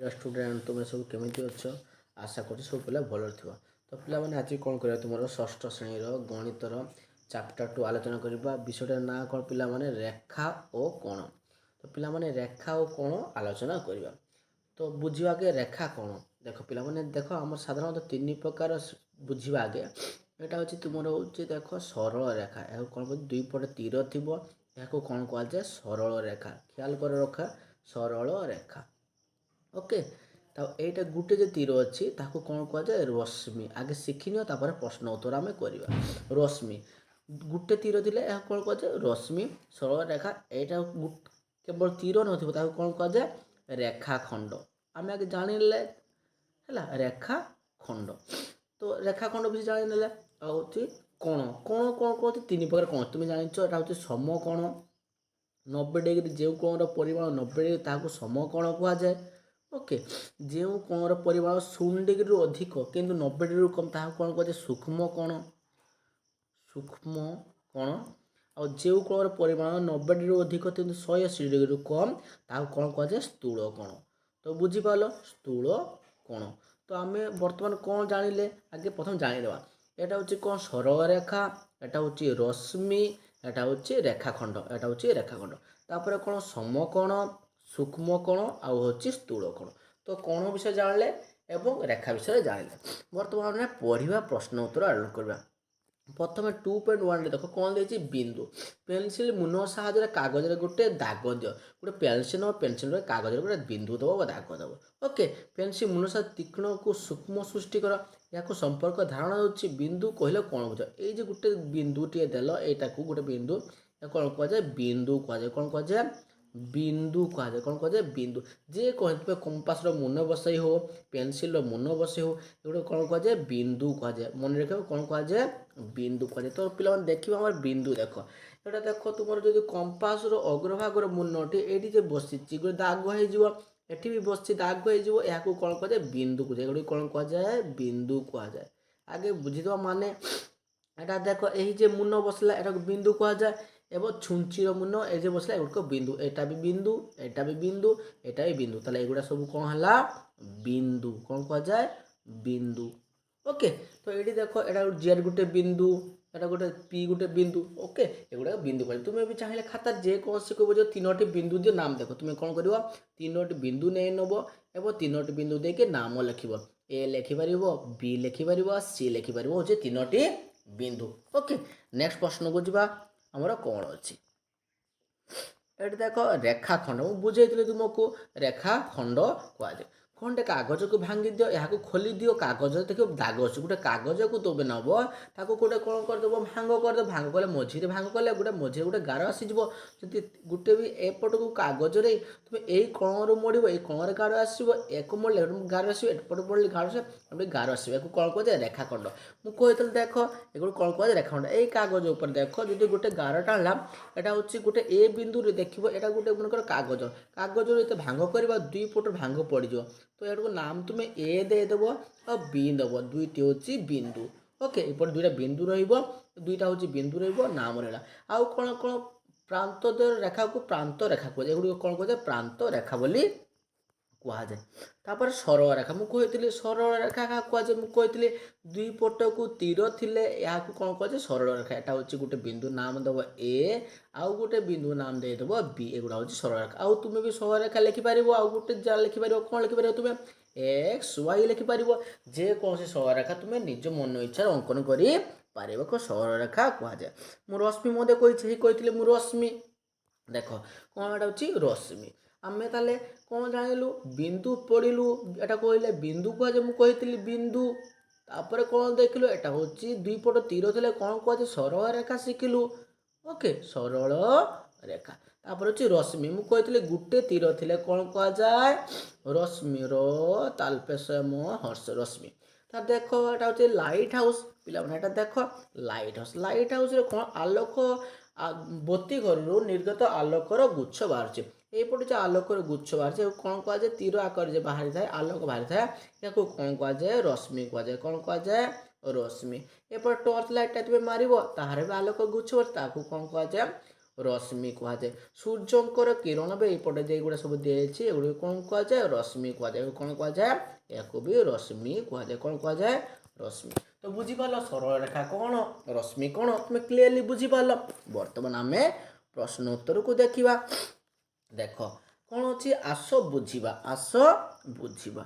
Student तुम सब केमी अच्छ आशा कर सब पिला भल थो। तो पे आज कौन कर तुम षष्ठ श्रेणी गणितर चैप्टर 2 आलोचना करवा विषय ना कौन पे रेखा और कोण। तो पे रेखा और कोण आलोचना करवा। तो बुझा आगे रेखा कोण देख पे देख आम साधारणतः तीन प्रकार बुझा आगे यहाँ हूँ तुम हूँ देख सरल रेखा या कौन दुई पटे तीर थी या कौन कहुए सरल रेखा ख्याल कर रखा सरल रेखा ओके। तो यहाँ गोटे जो तीर अच्छी कौन कहुए रश्मि आगे शिखिन तापर प्रश्न उत्तर आम करवा रश्मि गोटे तीर थी कौन कहुए रश्मि सरल रेखा यहाँ केवल तीर न कौन कहुए रेखा खंड आम आगे जानिले है रेखा खंड। तो रेखा खंड भी जानिले आउे कोण कोण कौन कहते तीन प्रकार कोण तुम जानिच यहाँ हूँ समकोण 90 डिग्री जो कोणर परिमाण 90 डिग्री ताकू समकोण कहुए ओके। जो कोणर परिमाण 0 डिग्री अधिक किंतु 90 डिग्री कम ताकू कौन कहुए सूक्ष्म कोण सूक्ष्म कोण आ जो कोणर परिमाण 90 डिग्री अधिक किंतु 180 डिग्री कम ताकू कौन कहुए स्थूल कोण। तो बुझीपाल स्थूल कोण। तो आम बर्तमान कौन जानिले आगे प्रथम जानीदेवा यहाँ हूँ कौन सरल रेखा यहाँ हूँ रश्मि यहाँ हूँ रेखाखंड यहाँ हूँ रेखाखंड तापर कौन समकोण सूक्ष्म कोण आउ हूँ स्थूल कोण। तो कोण विषय जानिले एवं रेखा विषय जानिले बर्तमान पढ़ा प्रश्न उत्तर आरम्भ करवा। प्रथम 2.1 देख कौन देखिए बिंदु पेनसिल मुन साहाଯ୍य कागज गोटे दाग दियो गोटे पेनसिल और पेनसिल कागज गोटे बिंदु दब दाग दब ओके। पेनसिल मुन साथ तीक्ष्ण को सूक्ष्म सृष्टि कर या संपर्क धारणा होची बिंदु कहले कौन बुझ ये गोटे बिंदुटे देल यहाँ गोटे बिंदु कौन कहुए बिंदु कहुए कौन कहुए बिंदु कहुए कौन कहुए बिंदु जे कहते कंपास मुन बसई हो पेनसिल मुन बसई हो ये कौन कहुए बिंदु कहुए मन रख कौन कहुए बिंदु कहुए। तो पे देखिए आम बिंदु देख यहाँ देख तुम जो कंपास अग्रभागर मुनटी ये बसी गोटे दाग होटी भी बस दाग हो कौन कहुए बिंदु कहुए कौन कहुए बिंदु कहुए। आगे बुझीद माने यहाँ देख ये मुन बसला यहाँ बिंदु कहुए एवं छुंचीर मुन ये बसला एक बिंदु एटा भी बिंदु एटा भी बिंदु एटा भी बिंदु ताले एगुड़ा सब कौन है बिंदु कौन कहुए बिंदु ओके। तो ये देख यहाँ जेड गोटे बिंदु एटा गोटे पी गोटे बिंदु ओके एगुड़ा बिंदु कह तुम्हें भी चाहिए खाता जेकोसी कह जो 3टी बिंदु दियो नाम देख तुम्हें कौन कर 3टी बिंदु नहीं नब एवं 3टी बिंदु देके नाम लिख ए लिखिपर बी लिखिपर सी लिखिपर हूँ 3टी बिंदु ओके। नेक्स्ट प्रश्न को जावा आमर कौन अच्छी ये देख रेखा खंड मुझे बुझे तुमको रेखा खंड कहुए खंडे कागज को भांगी दियो यहाँ खोली दियो कागज देख दाग अच्छे गोटे कागज को तुम नब ताको गोटे कौन करदेव भांग करदेव भांग कले मझीरे भांग कले गोटे मझे गोटे गार आसीज जदि गोटे भी एपट को कागज तुम यही कणर मोड़ ये कणर गार आसो एक मोड़े गार आस एपट मोड़े गार आस गार आस कौन कहुए रेखाखंड मुझे देख ये कौन कहुए रेखाखंड यही कागज उपर देख जो गोटे गार टाणला यहाँ हूँ गोटे ए बिंदु देख यहाँ गोटे मनकर कागज कागज ये भांग करवा दुई पट भांग पड़ तो यहाँ नाम तुम्हें ए देदेव और बी दब दुईटी हूँ बिंदु ओके एपट दुईटा बिंदु रुईटा हूँ बिंदु नाम रहा आउ कौन कौन प्रांत रेखा को प्रांत रेखा कहुए एगुड़ी कौन कहुए प्रांत रेखा बोली कहुए। तापर सरल रेखा मुझे सरल रेखा क्या कहुए मुझे दुई पट को तीर थिले या कौन कहुए सरल रेखा यहाँ हूँ गोटे बिंदु नाम दब ए आउ गोटे बिंदु नाम देदेव बी एगुड़ा हूँ सरल रेखा आउ तुम्हें भी सरल रेखा लिखिपर आउ गोटे जहाँ लिखिपर कौन लिखिपर तुम्हें एक्स वाई लिखिपर जेकोसी सरल रेखा तुम्हें निज मन इच्छा अंकन कर सरल रेखा कहुए। मु रश्मि मध्य कही मु रश्मि देख कौन यहाँ हूँ रश्मि आम ताले कौन जानिलु बिंदु पढ़लु एटा कहले बिंदु कहुए मुझे बिंदु तापर कौन देखिलु एटा हूँ दुई पट तीर थे कौन कहुए सरल रेखा शिखिलु ओके सरल रेखा तापर हूँ रश्मि मुझे गोटे तीर थे कौन कहुए रश्मि तालपेशम हर्ष रश्मि तार देख यहाँ हूँ लाइट हाउस पे देख लाइट हाउस कौन आलोक बत्ती घर निर्गत आलोकर गुच्छ बाहर यपटे जो आलोकर गुच्छ बाहर कौन कहुए तीर आकार बाहरी थाए आलोक बाहरी थाए या कौन कहुए रश्मि कहुए कौन कहुए रश्मि एपटे टर्च लाइटा तुम्हें मार तार भी आलोक गुच्छ बाहर कौन कहुए ରଶ୍ମି କୁହାଯାଏ। ସୂର୍ଯ୍ୟଙ୍କର କିରଣ ବି ଏଇପଟେ ଯେ ଏଗୁଡ଼ା ସବୁ ଦିଆଯାଇଛି ଏଗୁଡ଼ିକୁ କ'ଣ କୁହାଯାଏ? ରଶ୍ମି କୁହାଯାଏ। କ'ଣ କୁହାଯାଏ? ଏହାକୁ ବି ରଶ୍ମି କୁହାଯାଏ। କ'ଣ କୁହାଯାଏ? ରଶ୍ମି। ତ ବୁଝିପାରିଲ ସରଳ ରେଖା କ'ଣ, ରଶ୍ମି କ'ଣ, ତୁମେ କ୍ଲିୟରଲି ବୁଝିପାରିଲ। ବର୍ତ୍ତମାନ ଆମେ ପ୍ରଶ୍ନ ଉତ୍ତରକୁ ଦେଖିବା। ଦେଖ କ'ଣ ଅଛି, ଆସ ବୁଝିବା, ଆସ ବୁଝିବା।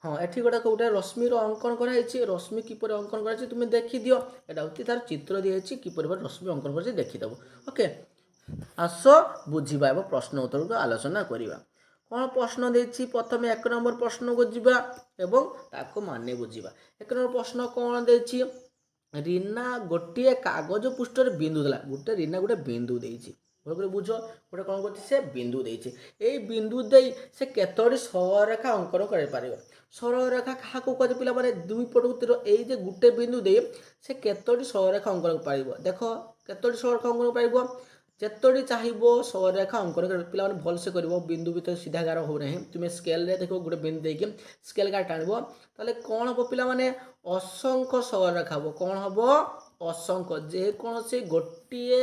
ହଁ ଏଠି ଗୋଟେ ରଶ୍ମିର ଅଙ୍କନ କରାଯାଇଛି। ରଶ୍ମି କିପରି ଅଙ୍କନ କରାଯାଇଛି ତୁମେ ଦେଖିଦିଅ। ଏଇଟା ହେଉଛି ତାର ଚିତ୍ର ଦିଆଯାଇଛି, କିପରି ଭାବରେ ରଶ୍ମି ଅଙ୍କନ କରାଯାଇଛି ଦେଖିଦେବ। ଓକେ, ଆସ ବୁଝିବା ଏବଂ ପ୍ରଶ୍ନ ଉତ୍ତରକୁ ଆଲୋଚନା କରିବା। କ'ଣ ପ୍ରଶ୍ନ ଦେଇଛି? ପ୍ରଥମେ 1 ନମ୍ବର ପ୍ରଶ୍ନକୁ ଯିବା ଏବଂ ତାକୁ ମାନେ ବୁଝିବା। 1 ନମ୍ବର ପ୍ରଶ୍ନ କ'ଣ ଦେଇଛି? ରୀନା ଗୋଟିଏ କାଗଜ ପୃଷ୍ଠରେ ବିନ୍ଦୁ ଦେଲା। ରୀନା ଗୋଟେ ବିନ୍ଦୁ ଦେଇଛି। ଭଲ କରି ବୁଝ, ଗୋଟେ କ'ଣ କରୁଛି? ସେ ବିନ୍ଦୁ ଦେଇଛି। ଏଇ ବିନ୍ଦୁ ଦେଇ ସେ କେତୋଟି ସରଳରେଖା ଅଙ୍କନ କରିପାରିବ? ସରଳରେଖା କାହାକୁ କୁହାଯାଏ ପିଲାମାନେ? ଦୁଇ ପଟକୁ ତୀର, ଏଇ ଯେ ଗୋଟେ ବିନ୍ଦୁ ଦେଇ ସେ କେତୋଟି ସରଳରେଖା ଅଙ୍କନ କରିପାରିବ? ଦେଖ କେତୋଟି ସରଳରେଖା ଅଙ୍କନ କରିପାରିବ? ଯେତୋଟି ଚାହିଁବ ସରଳରେଖା ଅଙ୍କନ କରିବ। ପିଲାମାନେ ଭଲସେ କରିବ, ବିନ୍ଦୁ ଭିତରେ ସିଧା ଗାର ହଉ ନାହିଁ। ତୁମେ ସ୍କେଲରେ ଦେଖିବ ଗୋଟେ ବିନ୍ଦୁ ଦେଇକି ସ୍କେଲ ଗାର ଟାଣିବ, ତାହେଲେ କ'ଣ ହେବ ପିଲାମାନେ? ଅସଂଖ୍ୟ ସରଳରେଖା ହେବ। କ'ଣ ହେବ? ଅସଂଖ୍ୟ। ଯେକୌଣସି ଗୋଟିଏ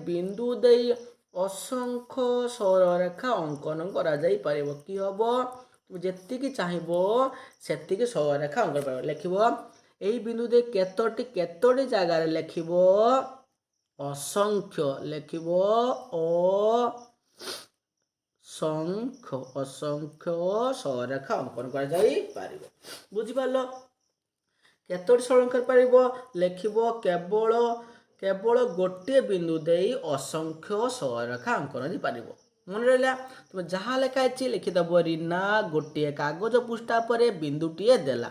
ବିନ୍ଦୁ ଦେଇ ଅସଂଖ୍ୟ ସରଳରେଖା ଅଙ୍କନ କରାଯାଇପାରିବ। କି ହେବ? ତୁମେ ଯେତିକି ଚାହିଁବ ସେତିକି ସରଳରେଖା ଅଙ୍କନ କରିପାରିବ। ଲେଖିବ ଏହି ବିନ୍ଦୁ ଦେଇ କେତୋଟି ଜାଗାରେ ଲେଖିବ ଅସଂଖ୍ୟ। ଲେଖିବ ଅସଂଖ୍ୟ ସରଳରେଖା ଅଙ୍କନ କରାଯାଇପାରିବ। ବୁଝିପାରିଲ? କେତୋଟି ସରଳରେଖା କରିପାରିବ? ଲେଖିବ କେବଳ ଗୋଟିଏ ବିନ୍ଦୁ ଦେଇ ଅସଂଖ୍ୟ ସରଳରେଖା ଅଙ୍କନ କରିପାରିବ। ମନେ ରହିଲା? ତୁମେ ଯାହା ଲେଖା ହେଇଛି ଲେଖିଦେବ। ରୀନା ଗୋଟିଏ କାଗଜ ପୃଷ୍ଠା ପରେ ବିନ୍ଦୁଟିଏ ଦେଲା।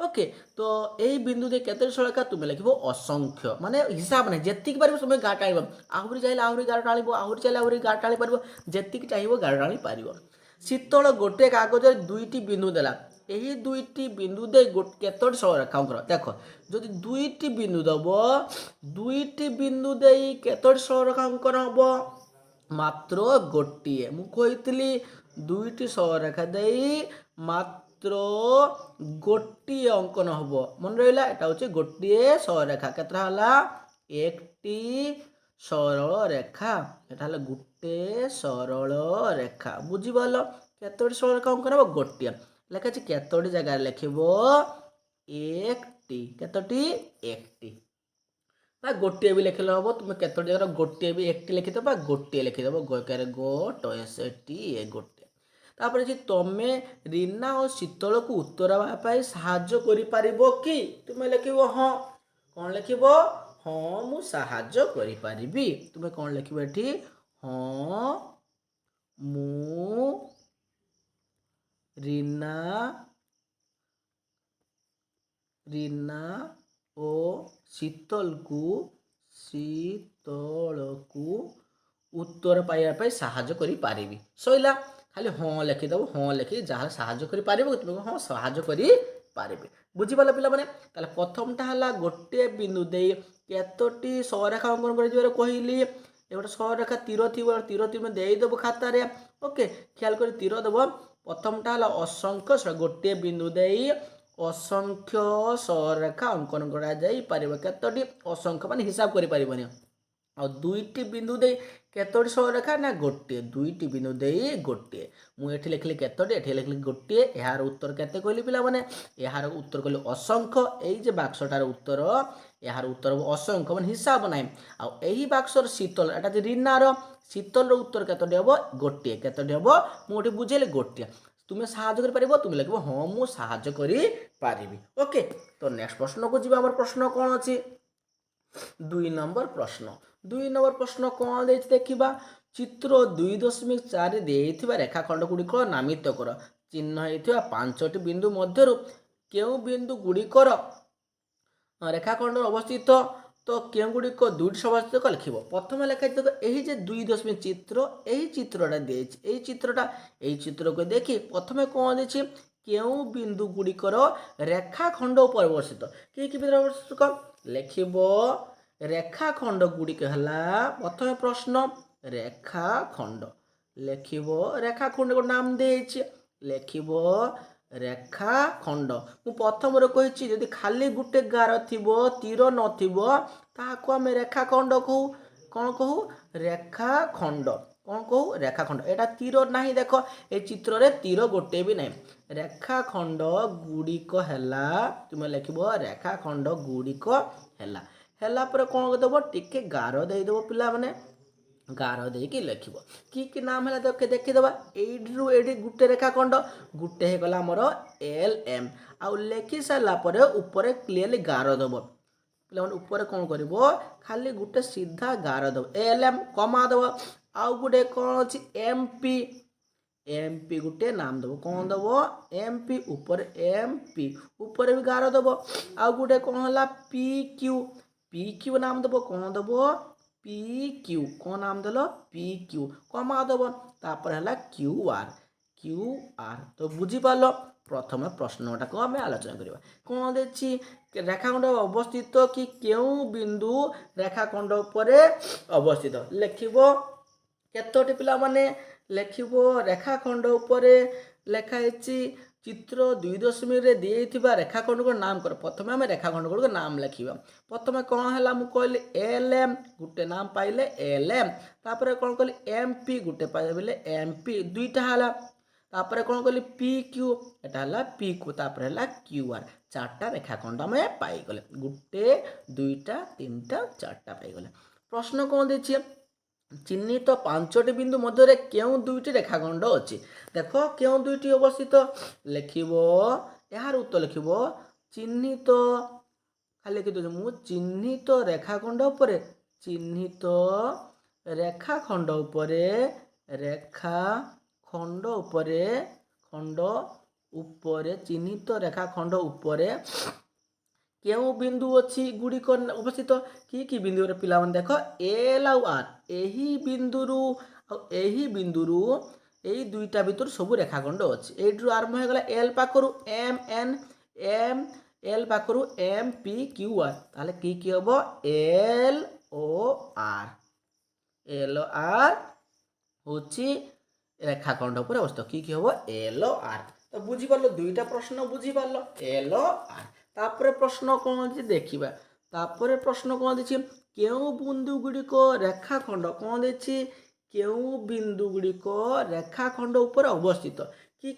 ଓକେ, ତ ଏଇ ବିନ୍ଦୁ ଦେଇ କେତୋଟି ସରଳରେଖା? ତୁମେ ଲେଖିବ ଅସଂଖ୍ୟ, ମାନେ ହିସାବ ନାହିଁ, ଯେତିକି ପାରିବ ତୁମେ ଗାର ଟାଣିବ। ଆହୁରି ଚାହିଁଲେ ଆହୁରି ଗାର ଟାଣିବ, ଆହୁରି ଚାହିଁଲେ ଆହୁରି ଗାର ଟାଣି ପାରିବ। ଯେତିକି ଚାହିଁବ ଗାର ଟାଣି ପାରିବ। ଶୀତଳ ଗୋଟିଏ କାଗଜରେ 2ଟି ବିନ୍ଦୁ ଦେଲା। ଏହି 2ଟି ବିନ୍ଦୁ ଦେଇ କେତୋଟି ସରଳରେଖା ଅଙ୍କନ? ଦେଖ ଯଦି 2ଟି ବିନ୍ଦୁ ଦେବ, 2ଟି ବିନ୍ଦୁ ଦେଇ କେତୋଟି ସରଳରେଖା ଅଙ୍କନ ହେବ? ମାତ୍ର ଗୋଟିଏ। ମୁଁ କହିଥିଲି 2ଟି ସରଳରେଖା ଦେଇ ମାତ୍ର ଗୋଟିଏ ଅଙ୍କନ ହେବ। ମନେ ରହିଲା? ଏଟା ହେଉଛି ଗୋଟିଏ ସରଳରେଖା। କେତେଟା ହେଲା? 1ଟି ସରଳରେଖା। ଏଟା ହେଲା ଗୋଟେ ସରଳରେଖା। ବୁଝିପାରିଲ? କେତୋଟି ସରଳରେଖା ଅଙ୍କନ ହେବ? ଗୋଟିଏ। ଲେଖାଛି କେତୋଟି ଜାଗାରେ ଲେଖିବ? 1ଟି। କେତୋଟି? 1ଟି। ବା ଗୋଟିଏ ବି ଲେଖିଲେ ହେବ। ତୁମେ କେତୋଟି ଜାଗାରେ ଗୋଟିଏ ବି 1ଟି ଲେଖିଦେବ ବା ଗୋଟିଏ ଲେଖିଦେବ। ଗୋଟିଏ। ତାପରେ ଯେ ତମେ ରୀନା ଓ ଶୀତଳକୁ ଉତ୍ତର ଦେବା ପାଇଁ ସାହାଯ୍ୟ କରିପାରିବ କି? ତୁମେ ଲେଖିବ ହଁ। କ'ଣ ଲେଖିବ? ହଁ ମୁଁ ସାହାଯ୍ୟ କରିପାରିବି। ତୁମେ କ'ଣ ଲେଖିବ ଏଠି? ହଁ ମୁଁ ରୀନା ଓ ଶୀତଳକୁ ଉତ୍ତର ପାଇବା ପାଇଁ ସାହାଯ୍ୟ କରିପାରିବି। ସଇଲା, ଖାଲି ହଁ ଲେଖିଦେବ। ହଁ ଲେଖିକି ଯାହା ସାହାଯ୍ୟ କରିପାରିବ ତୁମେ ହଁ ସାହାଯ୍ୟ କରିପାରିବି। ବୁଝିପାରିଲ ପିଲାମାନେ? ତାହେଲେ ପ୍ରଥମଟା ହେଲା ଗୋଟିଏ ବିନ୍ଦୁ ଦେଇ କେତୋଟି ସରଳରେଖା ଅଙ୍କନ କରାଯିବାର କହିଲି। ଏ ଗୋଟେ ସରଳରେଖା ତୀର ଥିବ, ତୀର ତୁମେ ଦେଇଦେବ ଖାତାରେ। ଓକେ, ଖିଆଲ କରି ତୀର ଦେବ। ପ୍ରଥମଟା ହେଲା ଅସଂଖ୍ୟ। ଗୋଟିଏ ବିନ୍ଦୁ ଦେଇ ଅସଂଖ୍ୟ ସରଳରେଖା ଅଙ୍କନ କରାଯାଇପାରିବ। କେତୋଟି? ଅସଂଖ୍ୟ, ମାନେ ହିସାବ କରିପାରିବନି। ଆଉ 2ଟି ବିନ୍ଦୁ ଦେଇ କେତୋଟି ସରଳରେଖା? ନା ଗୋଟିଏ। 2ଟି ବିନ୍ଦୁ ଦେଇ ଗୋଟିଏ। ମୁଁ ଏଠି ଲେଖିଲି କେତୋଟି, ଏଠି ଲେଖିଲି ଗୋଟିଏ। ଏହାର ଉତ୍ତର କେତେ କହିଲି ପିଲାମାନେ? ଏହାର ଉତ୍ତର କହିଲି ଅସଂଖ୍ୟ। ଏଇ ଯେ ବାକ୍ସଟାର ଉତ୍ତର, ଏହାର ଉତ୍ତର ଅସଂଖ୍ୟ, ମାନେ ହିସାବ ନାହିଁ। ଆଉ ଏହି ବାକ୍ସର ଶୀତଳ, ଏଟା ଯେ ରୀନାର, ଶୀତଳର ଉତ୍ତର କେତୋଟି ହେବ? ଗୋଟିଏ। କେତୋଟି ହେବ? ମୁଁ ଏଠି ବୁଝେଇଲି ଗୋଟିଏ। ତୁମେ ସାହାଯ୍ୟ କରିପାରିବ? ତୁମେ ଲେଖିବ ହଁ ମୁଁ ସାହାଯ୍ୟ କରିପାରିବି। ଓକେ, ତ ନେକ୍ସଟ ପ୍ରଶ୍ନକୁ ଯିବା। ଆମର ପ୍ରଶ୍ନ କ'ଣ ଅଛି? 2 ନମ୍ବର ପ୍ରଶ୍ନ। 2 ନମ୍ବର ପ୍ରଶ୍ନ କ'ଣ ଦେଇଛି ଦେଖିବା। ଚିତ୍ର 2.4 ଦେଇଥିବା ରେଖାଖଣ୍ଡ ଗୁଡ଼ିକ ନାମିତ କର। ଚିହ୍ନ ହେଇଥିବା 5ଟି ବିନ୍ଦୁ ମଧ୍ୟରୁ କେଉଁ ବିନ୍ଦୁ ଗୁଡ଼ିକର ରେଖାଖଣ୍ଡ ଅବସ୍ଥିତ? ତ କେଉଁ ଗୁଡ଼ିକ 2ଟି ସମାସ୍ତିକ ଲେଖିବ। ପ୍ରଥମେ ଲେଖାଯିବ ଏହି ଯେ 2 ଚିତ୍ର, ଏହି ଚିତ୍ରଟା ଦେଇଛି। ଏହି ଚିତ୍ରକୁ ଦେଖି ପ୍ରଥମେ କ'ଣ ଦେଇଛି? କେଉଁ ବିନ୍ଦୁ ଗୁଡ଼ିକର ରେଖାଖଣ୍ଡ ଉପରେ ଅବସ୍ଥିତ? କି ବିନ୍ଦୁ ଅବସ୍ଥିତ? ଲେଖିବ ରେଖାଖଣ୍ଡ ଗୁଡ଼ିକ ହେଲା, ପ୍ରଥମେ ପ୍ରଶ୍ନ ରେଖାଖଣ୍ଡ। ଲେଖିବ ରେଖାଖଣ୍ଡ ନାମ ଦେଇଛି। ଲେଖିବ ରେଖାଖଣ୍ଡ। ମୁଁ ପ୍ରଥମରୁ କହିଛି ଯଦି ଖାଲି ଗୋଟେ ଗାର ଥିବ ତୀର ନଥିବ ତାହାକୁ ଆମେ ରେଖାଖଣ୍ଡ କହୁ। କ'ଣ କହୁ? ରେଖାଖଣ୍ଡ। କ'ଣ କହୁ? ରେଖାଖଣ୍ଡ। ଏଇଟା ତୀର ନାହିଁ, ଦେଖ ଏ ଚିତ୍ରରେ ତୀର ଗୋଟେ ବି ନାହିଁ। ରେଖାଖଣ୍ଡ ଗୁଡ଼ିକ ହେଲା, ତୁମେ ଲେଖିବ ରେଖାଖଣ୍ଡ ଗୁଡ଼ିକ ହେଲା। ହେଲା ପରେ କ'ଣ ଦେବ? ଟିକେ ଗାର ଦେଇଦେବ ପିଲାମାନେ। ଗାର ଦେଇକି ଲେଖିବ। କି ନାମ ହେଲା ଦେଖିଦେବା। ଏଇଠିରୁ ଏଇଠି ଗୋଟେ ରେଖାଖଣ୍ଡ, ଗୋଟେ ହେଇଗଲା ଆମର LM। ଆଉ ଲେଖି ସାରିଲା ପରେ ଉପରେ କ୍ଲିୟରଲି ଗାର ଦେବ। ପିଲାମାନେ ଉପରେ କ'ଣ କରିବ? ଖାଲି ଗୋଟେ ସିଧା ଗାର ଦେବ। LM କମା ଦେବ। ଆଉ ଗୋଟେ କ'ଣ ଅଛି? MP। MP ଗୋଟେ ନାମ ଦେବ। କ'ଣ ଦେବ? MP। ଉପରେ MP ଉପରେ ବି ଗାର ଦେବ। ଆଉ ଗୋଟେ କ'ଣ ହେଲା? PQ। PQ ନାମ ଦେବ। କ'ଣ ଦେବ? PQ। କ'ଣ ନାମ ଦେଲ? PQ କମା ଦେବ। ତାପରେ ହେଲା QR। QR ତ ବୁଝିପାରିଲ। ପ୍ରଥମେ ପ୍ରଶ୍ନଟାକୁ ଆମେ ଆଲୋଚନା କରିବା। କ'ଣ ଦେଇଛି? ରେଖାଖଣ୍ଡ ଅବସ୍ଥିତ କି କେଉଁ ବିନ୍ଦୁ ରେଖାଖଣ୍ଡ ଉପରେ ଅବସ୍ଥିତ? ଲେଖିବ କେତୋଟି ପିଲାମାନେ? ଲେଖିବ ରେଖାଖଣ୍ଡ ଉପରେ ଲେଖା ହେଇଛି ଚିତ୍ର 2.ରେ ଦେଇଥିବା ରେଖାଖଣ୍ଡଗୁଡ଼ିକ ନାମ କର। ପ୍ରଥମେ ଆମେ ରେଖାଖଣ୍ଡଗୁଡ଼ିକ ନାମ ଲେଖିବା। ପ୍ରଥମେ କ'ଣ ହେଲା? ମୁଁ କହିଲି LM, ଗୋଟେ ନାମ ପାଇଲେ LM। ତାପରେ କ'ଣ କଲି? MP, ଗୋଟେ ପାଇଲେ MP, ଦୁଇଟା ହେଲା। ତାପରେ କ'ଣ କଲି? PQ, ଏଟା ହେଲା PQ। ତାପରେ ହେଲା QR। ଚାରିଟା ରେଖାଖଣ୍ଡ ଆମେ ପାଇଗଲେ। ଗୋଟେ, ଦୁଇଟା, ତିନିଟା, ଚାରିଟା ପାଇଗଲେ। ପ୍ରଶ୍ନ କ'ଣ ଦେଇଛି? ଚିହ୍ନିତ 5ଟି ବିନ୍ଦୁ ମଧ୍ୟରେ କେଉଁ ଦୁଇଟି ରେଖାଖଣ୍ଡ ଅଛି? ଦେଖ କେଉଁ ଦୁଇଟି ଅବସ୍ଥିତ? ଲେଖିବ ଏହାର ଉତ୍ତର ଲେଖିବ ଚିହ୍ନିତ। ଖାଲି ଲେଖିଦେଉଛି ମୁଁ ଚିହ୍ନିତ ରେଖାଖଣ୍ଡ ଉପରେ, ଚିହ୍ନିତ ରେଖାଖଣ୍ଡ ଉପରେ, ରେଖାଖଣ୍ଡ ଉପରେ, ଖଣ୍ଡ ଉପରେ, ଚିହ୍ନିତ ରେଖାଖଣ୍ଡ ଉପରେ କେଉଁ ବିନ୍ଦୁ ଅଛି ଗୁଡ଼ିକ ଅବସ୍ଥିତ? କି ବିନ୍ଦୁରେ ପିଲାମାନେ ଦେଖ L ଆଉ R। ଏହି ବିନ୍ଦୁରୁ ଆଉ ଏହି ବିନ୍ଦୁରୁ ଏଇ ଦୁଇଟା ଭିତରୁ ସବୁ ରେଖାଖଣ୍ଡ ଅଛି। ଏଇଠାରୁ ଆରମ୍ଭ ହେଇଗଲା L ପାଖରୁ MN, L ପାଖରୁ MPQR। ତାହେଲେ କି ହେବ? LOR। LOR ହେଉଛି ରେଖାଖଣ୍ଡ ଉପରେ ଅବସ୍ଥିତ। କି ହେବ? LOR। ତ ବୁଝିପାରିଲ? ଦୁଇଟା ପ୍ରଶ୍ନ ବୁଝିପାରିଲ? LOR। ତାପରେ ପ୍ରଶ୍ନ କ'ଣ ଅଛି ଦେଖିବା। ତାପରେ ପ୍ରଶ୍ନ କ'ଣ ଦେଇଛି? କେଉଁ ବିନ୍ଦୁ ଗୁଡ଼ିକ ରେଖାଖଣ୍ଡ କ'ଣ ଦେଇଛି? କେଉଁ ବିନ୍ଦୁ ଗୁଡ଼ିକ ରେଖାଖଣ୍ଡ ଉପରେ ଅବସ୍ଥିତ?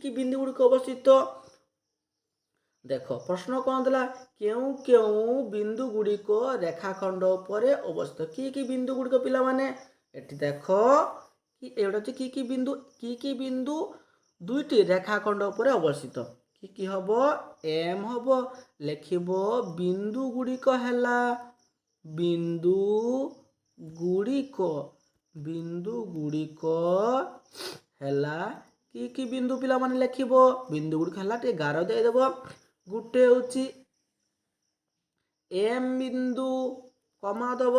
କି ବିନ୍ଦୁ ଗୁଡ଼ିକ ଅବସ୍ଥିତ? ଦେଖ ପ୍ରଶ୍ନ କ'ଣ ଦେଲା? କେଉଁ କେଉଁ ବିନ୍ଦୁ ଗୁଡ଼ିକ ରେଖାଖଣ୍ଡ ଉପରେ ଅବସ୍ଥିତ? କି ବିନ୍ଦୁ ଗୁଡ଼ିକ ପିଲାମାନେ? ଏଠି ଦେଖ ଏଗୁଡ଼ା ହେଉଛି କି ବିନ୍ଦୁ? କି ବିନ୍ଦୁ ଦୁଇଟି ରେଖାଖଣ୍ଡ ଉପରେ ଅବସ୍ଥିତ? କି ହବ? M ହବ। ଲେଖିବ ବିନ୍ଦୁ ଗୁଡ଼ିକ ହେଲା, ବିନ୍ଦୁ ଗୁଡ଼ିକ, ବିନ୍ଦୁ ଗୁଡ଼ିକ ହେଲା କି ବିନ୍ଦୁ ପିଲାମାନେ? ଲେଖିବ ବିନ୍ଦୁ ଗୁଡ଼ିକ ହେଲା, ଟିକେ ଗାର ଦେଇଦେବ। ଗୋଟେ ହେଉଛି M ବିନ୍ଦୁ, କମା ଦେବ।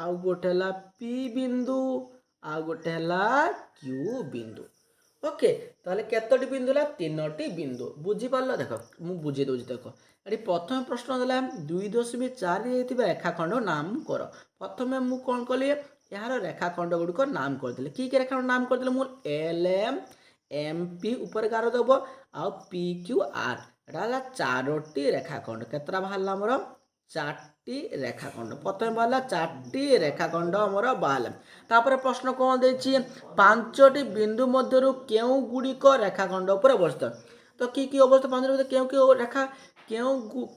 ଆଉ ଗୋଟେ ହେଲା P ବିନ୍ଦୁ, ଆଉ ଗୋଟେ ହେଲା Q ବିନ୍ଦୁ। ଓକେ, ତାହେଲେ କେତୋଟି ବିନ୍ଦୁ ହେଲା? 3ଟି ବିନ୍ଦୁ। ବୁଝିପାରିଲ? ଦେଖ ମୁଁ ବୁଝେଇ ଦେଉଛି। ଦେଖ ଏଠି ପ୍ରଥମ ପ୍ରଶ୍ନ ଦେଲା 2.4 ହେଇଥିବା ରେଖାଖଣ୍ଡ ନାମ କର। ପ୍ରଥମେ ମୁଁ କ'ଣ କଲି? ଏହାର ରେଖାଖଣ୍ଡ ଗୁଡ଼ିକ ନାମ କରିଦେଲି। କି ରେଖାଖଣ୍ଡ ନାମ କରିଦେଲି? ମୁଁ LM, MP ଉପରେ ଗାର ଦେବ, ଆଉ PQR। ଏଟା ହେଲା 4ଟି ରେଖାଖଣ୍ଡ। କେତେଟା ବାହାରିଲା ଆମର? 4ଟି ରେଖାଖଣ୍ଡ। ପ୍ରଥମେ ବାହାରିଲା 4ଟି ରେଖାଖଣ୍ଡ ଆମର ବାହାରିଲା। ତାପରେ ପ୍ରଶ୍ନ କ'ଣ ଦେଇଛି? 5ଟି ବିନ୍ଦୁ ମଧ୍ୟରୁ କେଉଁ ଗୁଡ଼ିକ ରେଖାଖଣ୍ଡ ଉପରେ ଅବସ୍ଥିତ? ତ କି ଅବସ୍ଥିତ? 5ଟି ମଧ୍ୟରେ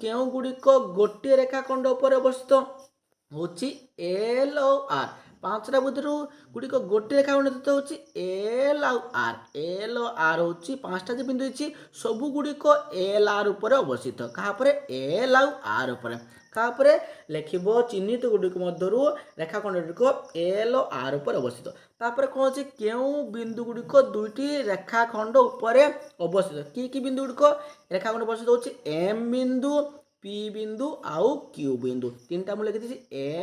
କେଉଁ ଗୁଡ଼ିକ ଗୋଟିଏ ରେଖାଖଣ୍ଡ ଉପରେ ଅବସ୍ଥିତ? ହେଉଛି L ଆଉ R। 5ଟା ଭିତରୁ ଗୁଡ଼ିକ ଗୋଟିଏ ରେଖାଖଣ୍ଡ ହେଉଛି L ଆଉ R। L ଆଉ R ହେଉଛି 5ଟା ଯେ ବିନ୍ଦୁ ହେଇଛି, ସବୁ ଗୁଡ଼ିକ LR ଉପରେ ଅବସ୍ଥିତ। କାହା ଉପରେ? L ଆଉ R ଉପରେ। କାହା ଉପରେ? ଲେଖିବ ଚିହ୍ନିତ ଗୁଡ଼ିକ ମଧ୍ୟରୁ ରେଖାଖଣ୍ଡ ଗୁଡ଼ିକ L ଓ R ଉପରେ ଅବସ୍ଥିତ। ତାପରେ କ'ଣ ଅଛି? କେଉଁ ବିନ୍ଦୁ ଗୁଡ଼ିକ ଦୁଇଟି ରେଖାଖଣ୍ଡ ଉପରେ ଅବସ୍ଥିତ? କି ବିନ୍ଦୁ ଗୁଡ଼ିକ ରେଖାଖଣ୍ଡ ଅବସ୍ଥିତ ହେଉଛି? M ବିନ୍ଦୁ, P ବିନ୍ଦୁ ଆଉ Q ବିନ୍ଦୁ। ତିନିଟା ମୁଁ ଲେଖିଦେଇଛି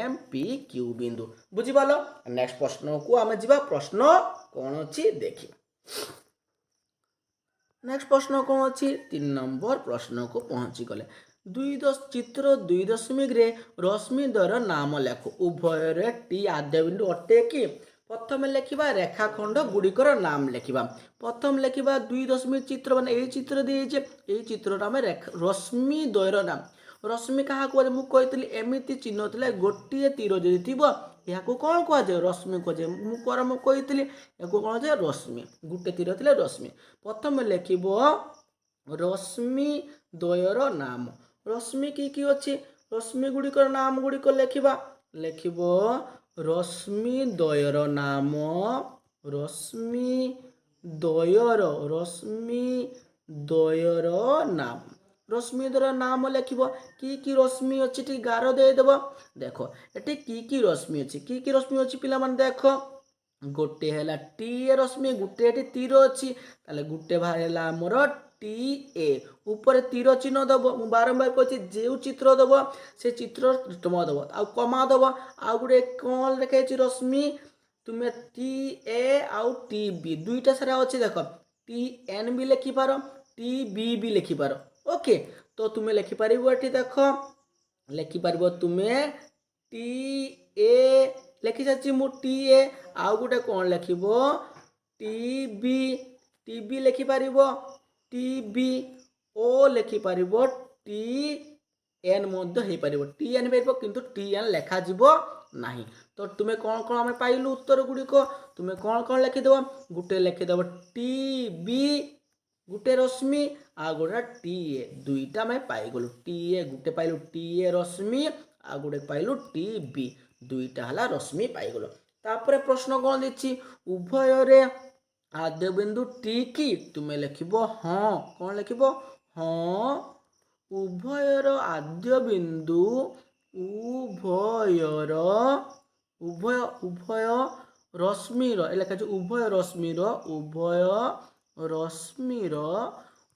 M, P, Q ବିନ୍ଦୁ। ବୁଝିପାରିଲ? ନେକ୍ସଟ ପ୍ରଶ୍ନକୁ ଆମେ ଯିବା। ପ୍ରଶ୍ନ କ'ଣ ଅଛି ଦେଖିବା। ନେକ୍ସଟ ପ୍ରଶ୍ନ କ'ଣ ଅଛି? 3 ନମ୍ବର ପ୍ରଶ୍ନକୁ ପହଞ୍ଚିଗଲେ। ଚିତ୍ର 2.ରେ ରଶ୍ମିଦ୍ୱୟର ନାମ ଲେଖ। ଉଭୟରେ T ଆଦ୍ୟ ବିନ୍ଦୁ ଅଟେ କି? प्रथम लिखा रेखाखंड गुड़िकर नाम लिखा प्रथम लिखा 2 चित्र मान यही चित्र दिए यही चित्र आम रश्मि द्वयर नाम रश्मि क्या मुझे एमती चिन्ह था गोटे तीर जदि थी यहाँ कौन कहुए रश्मि कहुए मुझे या कौन है रश्मि गोटे तीर थी रश्मि प्रथम लिख रश्मि द्वयर नाम रश्मि कि अच्छी रश्मि गुड़िकर नाम गुड़िक लिखा रश्मि द्वयर नाम रश्मि द्वयर नाम रश्मि द्वयर नाम लिख कि रश्मि अच्छी गार देदेव देख ये कि रश्मि अच्छी कि रश्मि अच्छी पिला माने देख गोटे है टी ए रश्मि गोटे तीर अच्छी गोटे बाहर आमर टी ए ऊपर तीर चिन्ह दब मु बारंबार कहती जो चित्र दब से चित्र तुम दब आ कमा दब आ गोटे कौन लिखाई रश्मि तुम्हें टी ए आउ टी बी दुईटा सारा अच्छी देख टी एन भी लिखिपार टी बी भी लिखिपार ओके तो तुम्हें लिखिपार ये देख लिखिपार तुम्हें टी ए लिखि सारी मु टी ए आउ गोटे कौन लिख टी बी लिखिपार टी बी ओ लिखिपार टी एन टी एन किंतु टी एन लेखा ना तो तुम्हें कौन कौन आम पाइलु उत्तर गुड़िक तुम्हें कौन कौन लिखिदेव गोटे लिखिदेव टी बी गोटे रश्मि आ गोटे टी ए दुईटा आम पाइगलु टी ए गोटे पाइलु टी ए रश्मि आ गोटे पाइलु टी बी दुईटा है रश्मि पाइगलु तापर प्रश्न कौन देछि उभय आद्य बिंदु टी कि तुम्हें लिख हाँ कौन लिख हाँ उभयर आद्य बिंदु उभयर उभय रश्मिर लिखा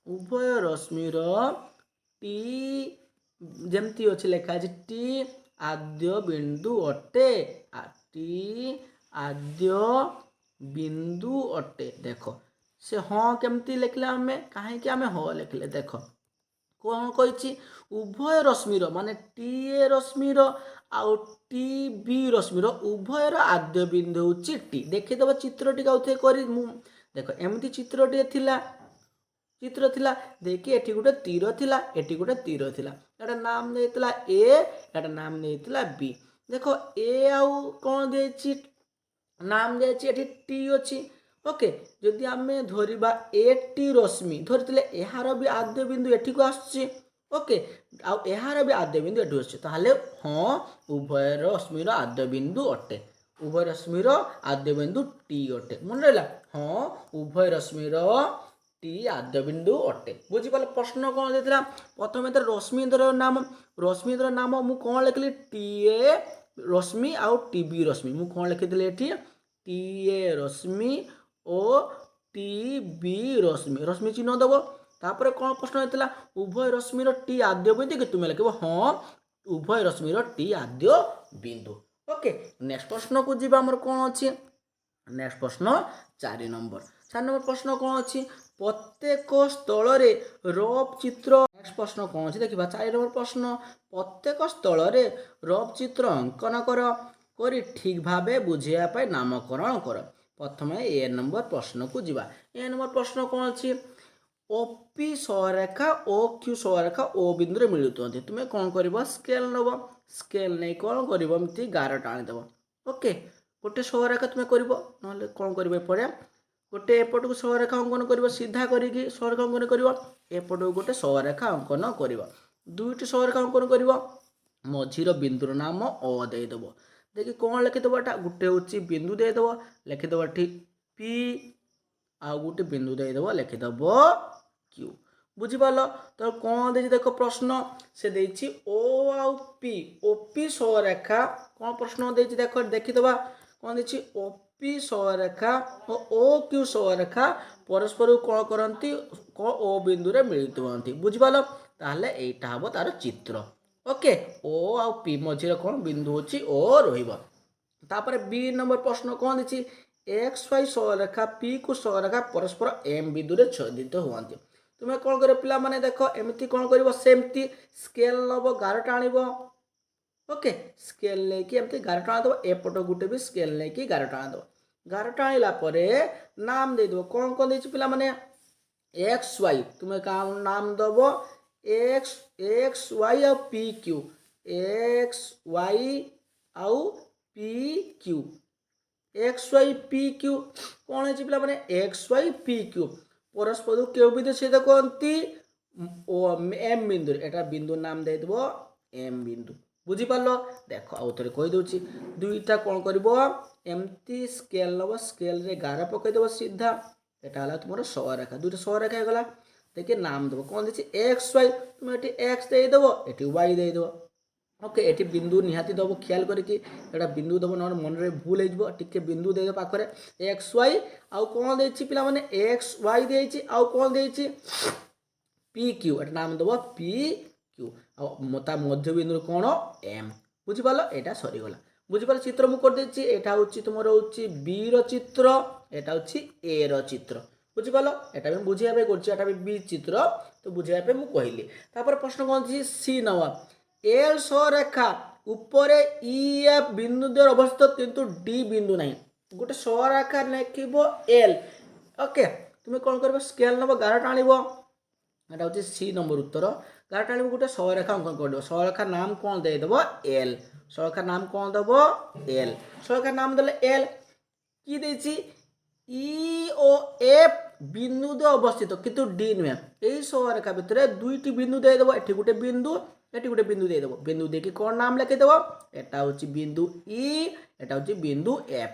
उभय रश्मिर टी जमती अच्छे लिखा टी आद्य बिंदु अटे टी आद्य बिंदु अटे देख से हाँ केमती लिखले आम कहीं आम हाँ लिखले देख कौन कही उभय रश्मिर माने टी ए रश्मिर आउ टी बी रश्मिर उभयर आद्य बिंदु होची टी देखिदेव चित्र टी आउथे करी देख एमती चित्र थिला देखि एठी गोटे तीर थिला एठी गोटे तीर थिला एटा नाम देइतला ए एटा नाम देइतला बी देख ए आउ कौन देछि नाम देछि एठी टी अछि ओके जदि आम धरिबा ए टी रश्मि धरते यार भी आद्य बिंदु एठी को आसछि ओके आउ यार भी आद्य बिंदु एठी आसछि ताहले हाँ उभय रश्मिर आद्य बिंदु अटे उभय रश्मिर आद्य बिंदु टी अटे मन रहा हाँ उभय रश्मिर टी आद्य बिंदु अटे बुझीपाल प्रश्न कौन देता प्रथम रश्मि द्वयर नाम मु कौन लिखली टी ए रश्मि आउ टी बी रश्मि मु कौन लिखी टी ए रश्मि ओ टी बी रश्मि चिन्ह दब तापर कौन प्रश्न होता उभय रश्मिर टी आद्य बिंदु कि तुम्हें लिख हाँ उभय रश्मिर टी आद्य बिंदु ओके नेक्स्ट प्रश्न को जी आमर कौन अच्छी नेक्स्ट प्रश्न 4 नंबर प्रश्न कौन अच्छी प्रत्येक स्थल रफ चित्र नेक्स्ट प्रश्न कौन अच्छी देखा 4 नंबर प्रश्न प्रत्येक स्थल रफ चित्र अंकन कर ठीक भाव बुझापी नामकरण कर प्रथम ए नंबर प्रश्न को जीवा ए नंबर प्रश्न कौन अच्छी ओपी सरेखा ओ क्यू सरेखा ओ बिंदु मिलुत तुम्हें कौन कर स्केल नब स्केल नहीं कौन करमती गार टाणीदेव ओके गोटे सरेखा तुम्हें कर ना कौन कर गोटे एपट को सरेखा अंकन कर सीधा करके सरेखा अंकन कर एपट को गोटे सरेखा अंकन कर दुईटी सरेखा अंकन कर मझीर बिंदुर नाम अ देदेव देखिए कौन लिखिदेव एटा गोटे हूँ बिंदु देदेव लिखिदेव ठीक पी आउ गोटे बिंदु देदेव लिखिदेव क्यू बुझीपाल तो कौन दे देख प्रश्न से देछि ओ आउ पी ओपी सरेखा कौन प्रश्न देछि देख देखिदेवा कौन देछि ओपी सरेखा और ओ क्यू सरेखा परस्पर कौन करती ओ बिंदु रे मिलित होती बुझीपाल ताहले एटा हबो तार चित्र ओके ओ आउ पी मझीरे कौन बिंदु होछि ओ रहिबो तापर बी नंबर प्रश्न कौन देछि एक्स वाई सरेखा पी को सरेखा परस्पर एम बिंदु रे छेदित होती तुम्हें कौन कर पिला माने देख एमती कौन कर सेमती स्केल नब गार टाणीब ओके स्केल लेकिन एमती गार टाणीदेव एपट गोटे भी स्केल लेकिन गार टाणीदेव ଗାରଟା ଆଣିଲା ପରେ ନାମ ଦେଇଦେବ। କ'ଣ କ'ଣ ଦେଇଛି ପିଲାମାନେ? ଏକ୍ସ ୱାଇ, ତୁମେ ନାମ ଦେବ ଏକ୍ସ ୱାଇ ଆଉ ପି କ୍ୟୁ, ଏକ୍ସ ୱାଇ ଆଉ P Q, X Y P Q. କ'ଣ ହେଇଛି ପିଲାମାନେ? ଏକ୍ସ ୱାଇ ପି କ୍ୟୁ ପରସ୍ପରକୁ କେଉଁ ବିନ୍ଦୁ ସହିତ କୁହନ୍ତି? ଏମ୍ ବିନ୍ଦୁରେ। ଏଟା ବିନ୍ଦୁ ନାମ ଦେଇଦେବ ଏମ୍ ବିନ୍ଦୁ। ବୁଝିପାରିଲ? ଦେଖ ଆଉ ଥରେ କହିଦେଉଛି। ଦୁଇଟା କ'ଣ କରିବ? ଏମିତି ସ୍କେଲ ନେବ, ସ୍କେଲରେ ଗାର ପକାଇଦେବ ସିଧା। এটা হলো তোমার সরলরেখা, দুটো সরলরেখা হয়ে গেল। দেখে নাম দেবো, কোন দিচ্ছি এক্স ওয়াই, তুমি এটি এক্স দিয়ে দেবো, এটি ওয়াই দিয়ে দেবো। ওকে, এটি বিন্দু নিহাতি দেবো, খেয়াল করিকি এটা বিন্দু দেবো, নহলে মনে ভুল হয়ে যাব। টিকে বিন্দু দিয়ে দেবো পাখরে এক্স ওয়াই। আউ কোণ দিয়েছি পিলামানে? এক্স ওয়াই দিয়েছি। আউ কোণ দিয়েছি? P Q. এটা নাম দেবো পি কিউ। আউ তা মধ্যবিন্দুর কোণ এম। বুঝিপারল? এটা সরিগলা। বুঝিপারল? চিত্র মু করদেছি। এটা হচ্ছে তোমার হচ্ছে বি র চিত্র, এটা হচ্ছে এ র চিত্র। বুঝিপারল? এটা আমি বুঝাইয়া পাই করছি, এটা আমি বি চিত্র, তো বুঝাইয়া পাই মু কহিলি। তারপরে প্রশ্ন কোন আছে? সি নেওয়া। এল সরেখা উপরে ই এফ বিন্দু দিয়ে অবস্থিত, কিন্তু ডি বিন্দু নাই। গোটে সরেখা লেখিব এল। ওকে, তুমি কোন করবে? স্কেল নেব, গারটা আনিব। এটা হচ্ছে সি নম্বর উত্তর। গারটা আনিব, গোটে সরেখা অঙ্কন করে দেব। সরেখার নাম কোন দিয়ে দেব? এল। সরেখার নাম কোন দেব? এল। সরেখার নাম দিলে এল। কি দিয়েছি? ই ও এফ বিন্দু দিয়ে অবস্থিত, কিন্তু ডি নুহে। এই সরেখা ভিতরে দুইটি বিন্দু দিয়ে দেবো। এটি গোটে বিন্দু, এটি গোটে বিন্দু দিয়ে দেবো। বিন্দু দিয়ে কি কোন নাম লিখে দেব? এটা হচ্ছে বিন্দু ই, এটা হচ্ছে বিন্দু এফ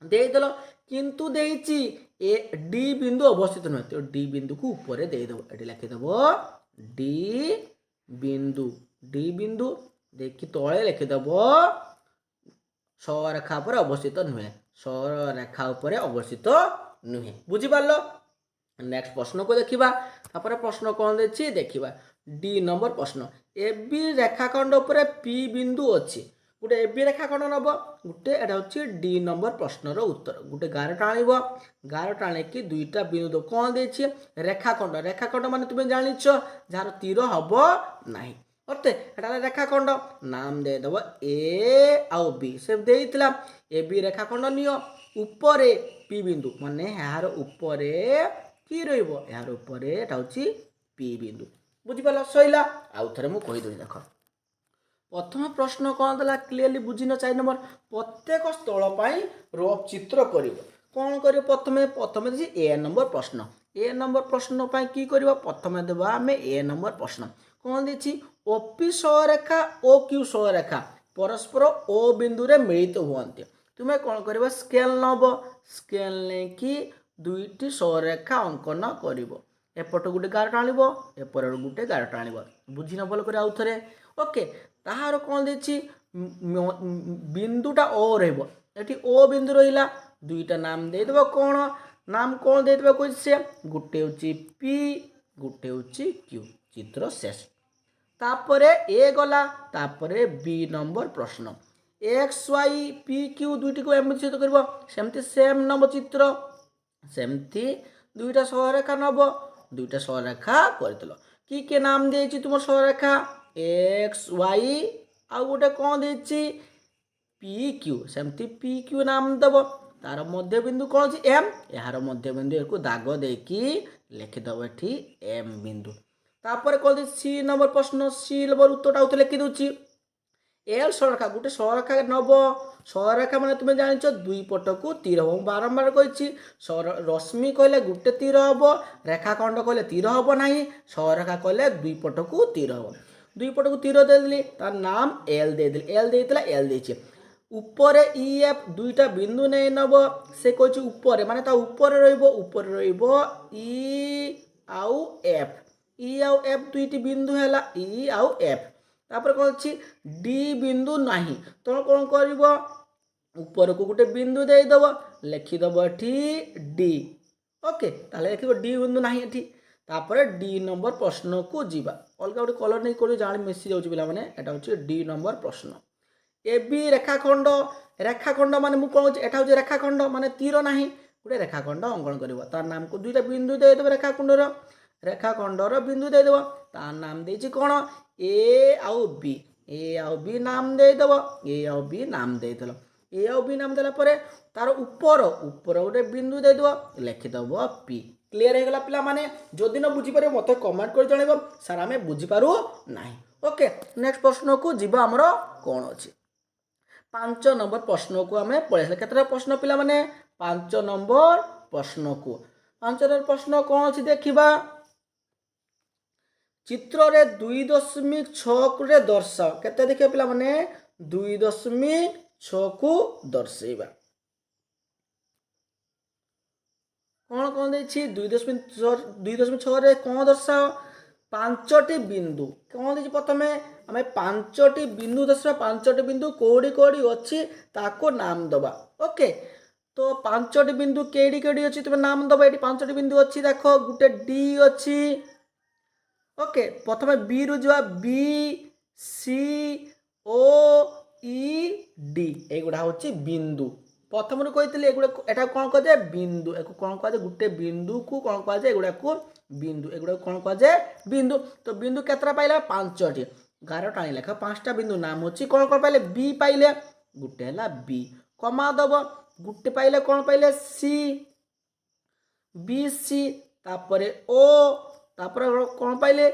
দিয়ে দিল। কিন্তু দিয়েছি এ ডি বিন্দু অবস্থিত নয়, তো ডি বিন্দুকে উপরে দিয়ে দেবো। এটি লিখে দেব ডি বিন্দু। ডি বিন্দু দেখি তলে লিখে দেব সরেখা উপরে অবস্থিত নুহে। সরেখা উপরে অবস্থিত নুহে। বুঝিপারল? নেক্সট প্রশ্নকে দেখিবা। তারপরে প্রশ্ন কোন দিয়েছি দেখিবা। ডি নম্বর প্রশ্ন। এবি রেখাখণ্ড উপরে পি বিন্দু ଅଛି। গোটে এবি রেখাখণ্ড নেব, গোটে এটা হচ্ছে ডি নম্বর প্রশ্নর উত্তর। গোটে গারটা আনিব, গারটা আনিকি দুইটা বিন্দু কোন দিয়েছি? রেখাখণ্ড। রেখাখণ্ড মানে তুমি জানিছ যার তীর হব নাই। অর্থে এটা রেখাখণ্ড। নাম দিয়ে দেব এ আউ বি। সে দিয়েছিলাম এ বি রেখাখণ্ড নিও। উপরে পি বিন্দু মানে এর উপরে কি রইব? এর উপরে এটা হচ্ছে পি বিন্দু। বুঝিপারল? সইলা। আউ থরে মু কই দেই। দেখো প্রথমে প্রশ্ন কোন দেলা ক্লিয়ারলি বুঝিন। 4 নম্বর, প্রত্যেক স্থল পাই রফ চিত্র করিব। কোন করিব? প্রথমে দিছি এ নম্বর প্রশ্ন। এ নম্বর প্রশ্ন পাই কি করিব? প্রথমে দেবা আমি এ নম্বর প্রশ্ন। কোন দিছি? ওপি সরেখা ও কিউ সরেখা পরস্পর ও বিন্দুরে মিলিত হুঁতে। তুমি কোন করিব? স্কেল নব, স্কেল নেকি দুইটি সরেখা অঙ্কন করিব। এপট গোটে গারটা আনিব, এপর গোটে গারটা আনিব। বুঝিন ভাল করে আউ থরে। ওকে, তাহার কোন দিচ্ছি? বিন্দুটা ও রহব। এটি ও বিন্দু রহিলা। দুইটা নাম দিয়ে দেব। কোণ নাম কোণ দিয়ে দেব কইছে? গোটে হচ্ছে পি, গোটে হচ্ছে কিউ। চিত্র শেষ। তারপরে এ গলা, তারপরে বি নম্বর প্রশ্ন। এক্স ওয়াই পি কিউ দুইটিকে এমনি চিত্র করব। সেমতি সেম নব চিত্র, সেমতি দুইটা সরলরেখা নব। দুইটা সরলরেখা করেদেল। কি কে নাম দিয়েছি তোমার সরলরেখা? এক্স ওয়াই ଆଉ ଗୋଟେ କ'ଣ ଦେଇଛି? P Q. ସେମିତି ପି କ୍ୟୁ ନାମ ଦେବ। ତାର ମଧ୍ୟବିନ୍ଦୁ କ'ଣ ଅଛି? ଏମ୍। ଏହାର ମଧ୍ୟବିନ୍ଦୁ ଏକୁ ଦାଗ ଦେଇକି ଲେଖିଦେବ ଏଠି ଏମ୍ ବିନ୍ଦୁ। ତାପରେ କ'ଣ ଦେଇଛି? ସି ନମ୍ବର ପ୍ରଶ୍ନ। ସି ନମ୍ବର ଉତ୍ତରଟା ଆଉ ଲେଖି ଦେଉଛି। ଏଲ୍ ସରଳରେଖା, ଗୋଟେ ସରଳରେଖା ନେବ। ସରଳରେଖା ମାନେ ତୁମେ ଜାଣିଛ ଦୁଇ ପଟକୁ ତୀର ହେବ। ମୁଁ ବାରମ୍ବାର କହିଛି ରଶ୍ମି କହିଲେ ଗୋଟେ ତୀର ହେବ, ରେଖାଖଣ୍ଡ କହିଲେ ତୀର ହେବ ନାହିଁ, ସରଳରେଖା କହିଲେ ଦୁଇ ପଟକୁ ତୀର ହେବ। দুই পটকু তীর দিয়ে তার নাম এল দিয়ে দিলি। এল দিয়েছিল, এল দিয়েছে। উপরে ই এফ দুইটা বিন্দু নেই নেব। সে কইছে উপরে মানে তা উপরে রইব, উপরে রইব ই আউ এফ। ই আউ এফ দুইটি বিন্দু হেলা ই আউ এফ। তারপরে কোন আছে? ডি বিন্দু ନାହିଁ। তোমরা কোন করিব? উপরকু গোটে বিন্দু দেই দেব, লেখিদেব এটি ডি। ওকে, তাহলে লেখিব ডি বিন্দু ନାହିଁ এটি। তারপরে ডি নম্বর প্রশ্নকু যা। অলগা গোটে কলর নেই করে জানি মিশি যাচ্ছে পিলামানে। এটা হচ্ছে ডি নম্বর প্রশ্ন। A B রেখাখণ্ড। রেখাখণ্ড মানে মু কোন এটা হচ্ছে রেখাখণ্ড মানে তীর ନାହିଁ। গোটে রেখাখণ্ড অঙ্কন করিব। তার নামকু দুইটা বিন্দু দিয়ে দেবে। রেখাখণ্ডর বিন্দু দিয়ে দেব। তার নাম দিয়েছি কোন? এ আউ বি। এ আউ বি নাম দিয়ে দেব। এ আউ বি নাম দিয়ে দিল। ए आउ बी नाम देला परे तार ऊपर गोटे बिंदु दे दो लिखिदेव पी। क्लीयर हो गला पिला माने जदि न बुझी पारे मते कमेंट कर जणेबो सर आमे बुझी पारू नाही। ओके नेक्स्ट प्रश्न को जीवा हमरो कोन अछि 5 नंबर प्रश्न को आमे पढे केतरा प्रश्न पिला माने 5 नंबर प्रश्न को 5 नंबर प्रश्न कोन अछि देखिबा चित्र रे 2.6 रे दर्शाओ केते देखिबा पिला माने 2.6 को दर्शाइबा कौन कौन देखिए 2.6 रे कौन दर्शाओ 5टी बिंदु कौन देखिए प्रथमे आम 5टी बिंदु दर्शा 5टी बिंदु कोड़ी कोड़ी अच्छी ताको नाम दबा। ओके तो 5टी बिंदु केड़ी केड़ी अच्छी तुम नाम दबा ये 5टी बिंदु अच्छी देख गोटे डी अच्छी। ओके प्रथमे बी रु जा बी सी ओ ई डी एगुड़ा हूँ बिंदु प्रथम कही एटा कौन कहुए बिंदु एक कौन कहुए गोटे बिंदु को कौन कहुए एगुड़ा को बिंदु एगुड़ा कौन कहुए बिंदु। तो बिंदु केतरा पाइला 5टी 11 टाणी लेख 5टा बिंदु नाम होची कौन कौन पाइले बी पाइले गोटे है बी कमा दब गोटे पाइले कौन पाइले सी बी सी तापरे ओ तापर कौन पाइले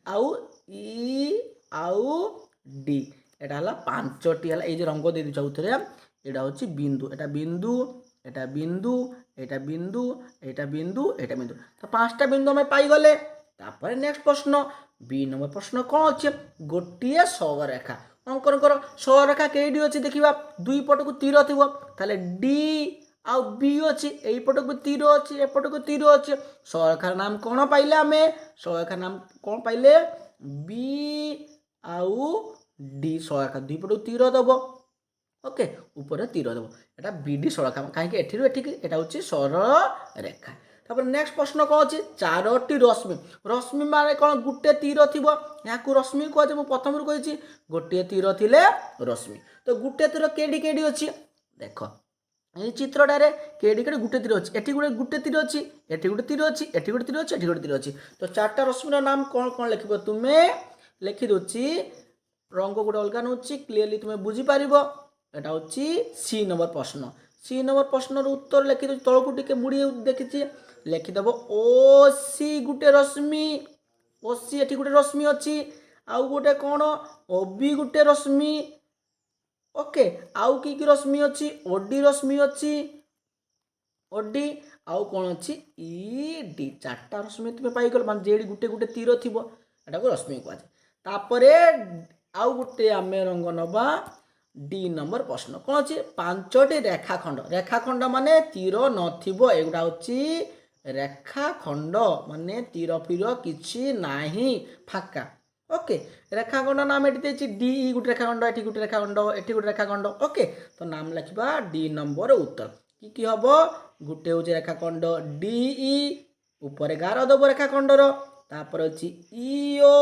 आउ ई आउ डी एटा हला 5टी हला ए जे रंग दे चाहूथरे एटा होची बिंदु एटा बिंदु एटा बिंदु एटा बिंदु एटा बिंदु एटा बिंदु तो 5टा बिंदु हमें पाई गले। तापर नेक्स्ट प्रश्न बी नंबर प्रश्न कौन अच्छे गोटे सररेखा अंकन कर सररेखा केडी अच्छी देखा दुई पट को तीर थी ताले डी आउ बी अच्छी एपट को तीर अच्छी एपट को तीर अच्छे सररेखार नाम कौन पाइले आम सररेखार नाम कौन पाइले बी आउ डी सररेखा दुई पट को तीर दब। ओके ऊपर तीर दब एटा बीडी सररेखा कहीं एठी एठी एटा होची सररेखा। तापर नेक्स्ट प्रश्न कौन अच्छी 4टी रश्मि रश्मि माने कौन गोटे तीर थी यहाँ रश्मि कहे मुझे प्रथम कही गोटे तीर थिले रश्मि तो गोटे तीर केडी केडी अच्छी देख ये चित्रटारे केडी केडी गोटे तीर अच्छी एठी गोटे तीर अच्छी एठी गोटे तीर अच्छी एठी गोटे तीर अच्छी एठी गोटे तीर अच्छी तो 4टा रश्मिर नाम कौन कौन लिख तुम्हें लिखिदे रंग गोटे अलग नौ क्लीयरली तुम्हें बुझीपार एटा हूँ सी नंबर प्रश्न सी नंबर प्रश्न उत्तर लिखिद तलकू टिके बुड़ी देखी लिखिदेव ओ सी गोटे रश्मि ओ सी एठी गोटे रश्मि अच्छी आउ गोटे कौन ओ बी गोटे रश्मि। ओके आउ की रश्मि अच्छी ओडी रश्मि अच्छी ओडी आउ कौन अच्छी ई डी 4टा रश्मि तुम्हें पाइगल मान जेडी गोटे गोटे तीर थी एटा को रश्मि कहुए। तापरे आउ गोटे आम रंग नवा डी नंबर प्रश्न कौन अच्छी 5टी रेखाखंड माने तीर नथिबो एगुड़ा होची रेखाखंड माने तीर फिर किछि नाही फाका। ओके रेखाखंड नाम एटी डी गोटे रेखाखंड एटी गोटे रेखाखंड एटी गोटे रेखाखंड। ओके तो नाम लिखा डी नंबर उत्तर कि हम गोटे हूँ रेखाखंड डी ऊपर गार दब रेखाखंडर तापर अच्छी ईओ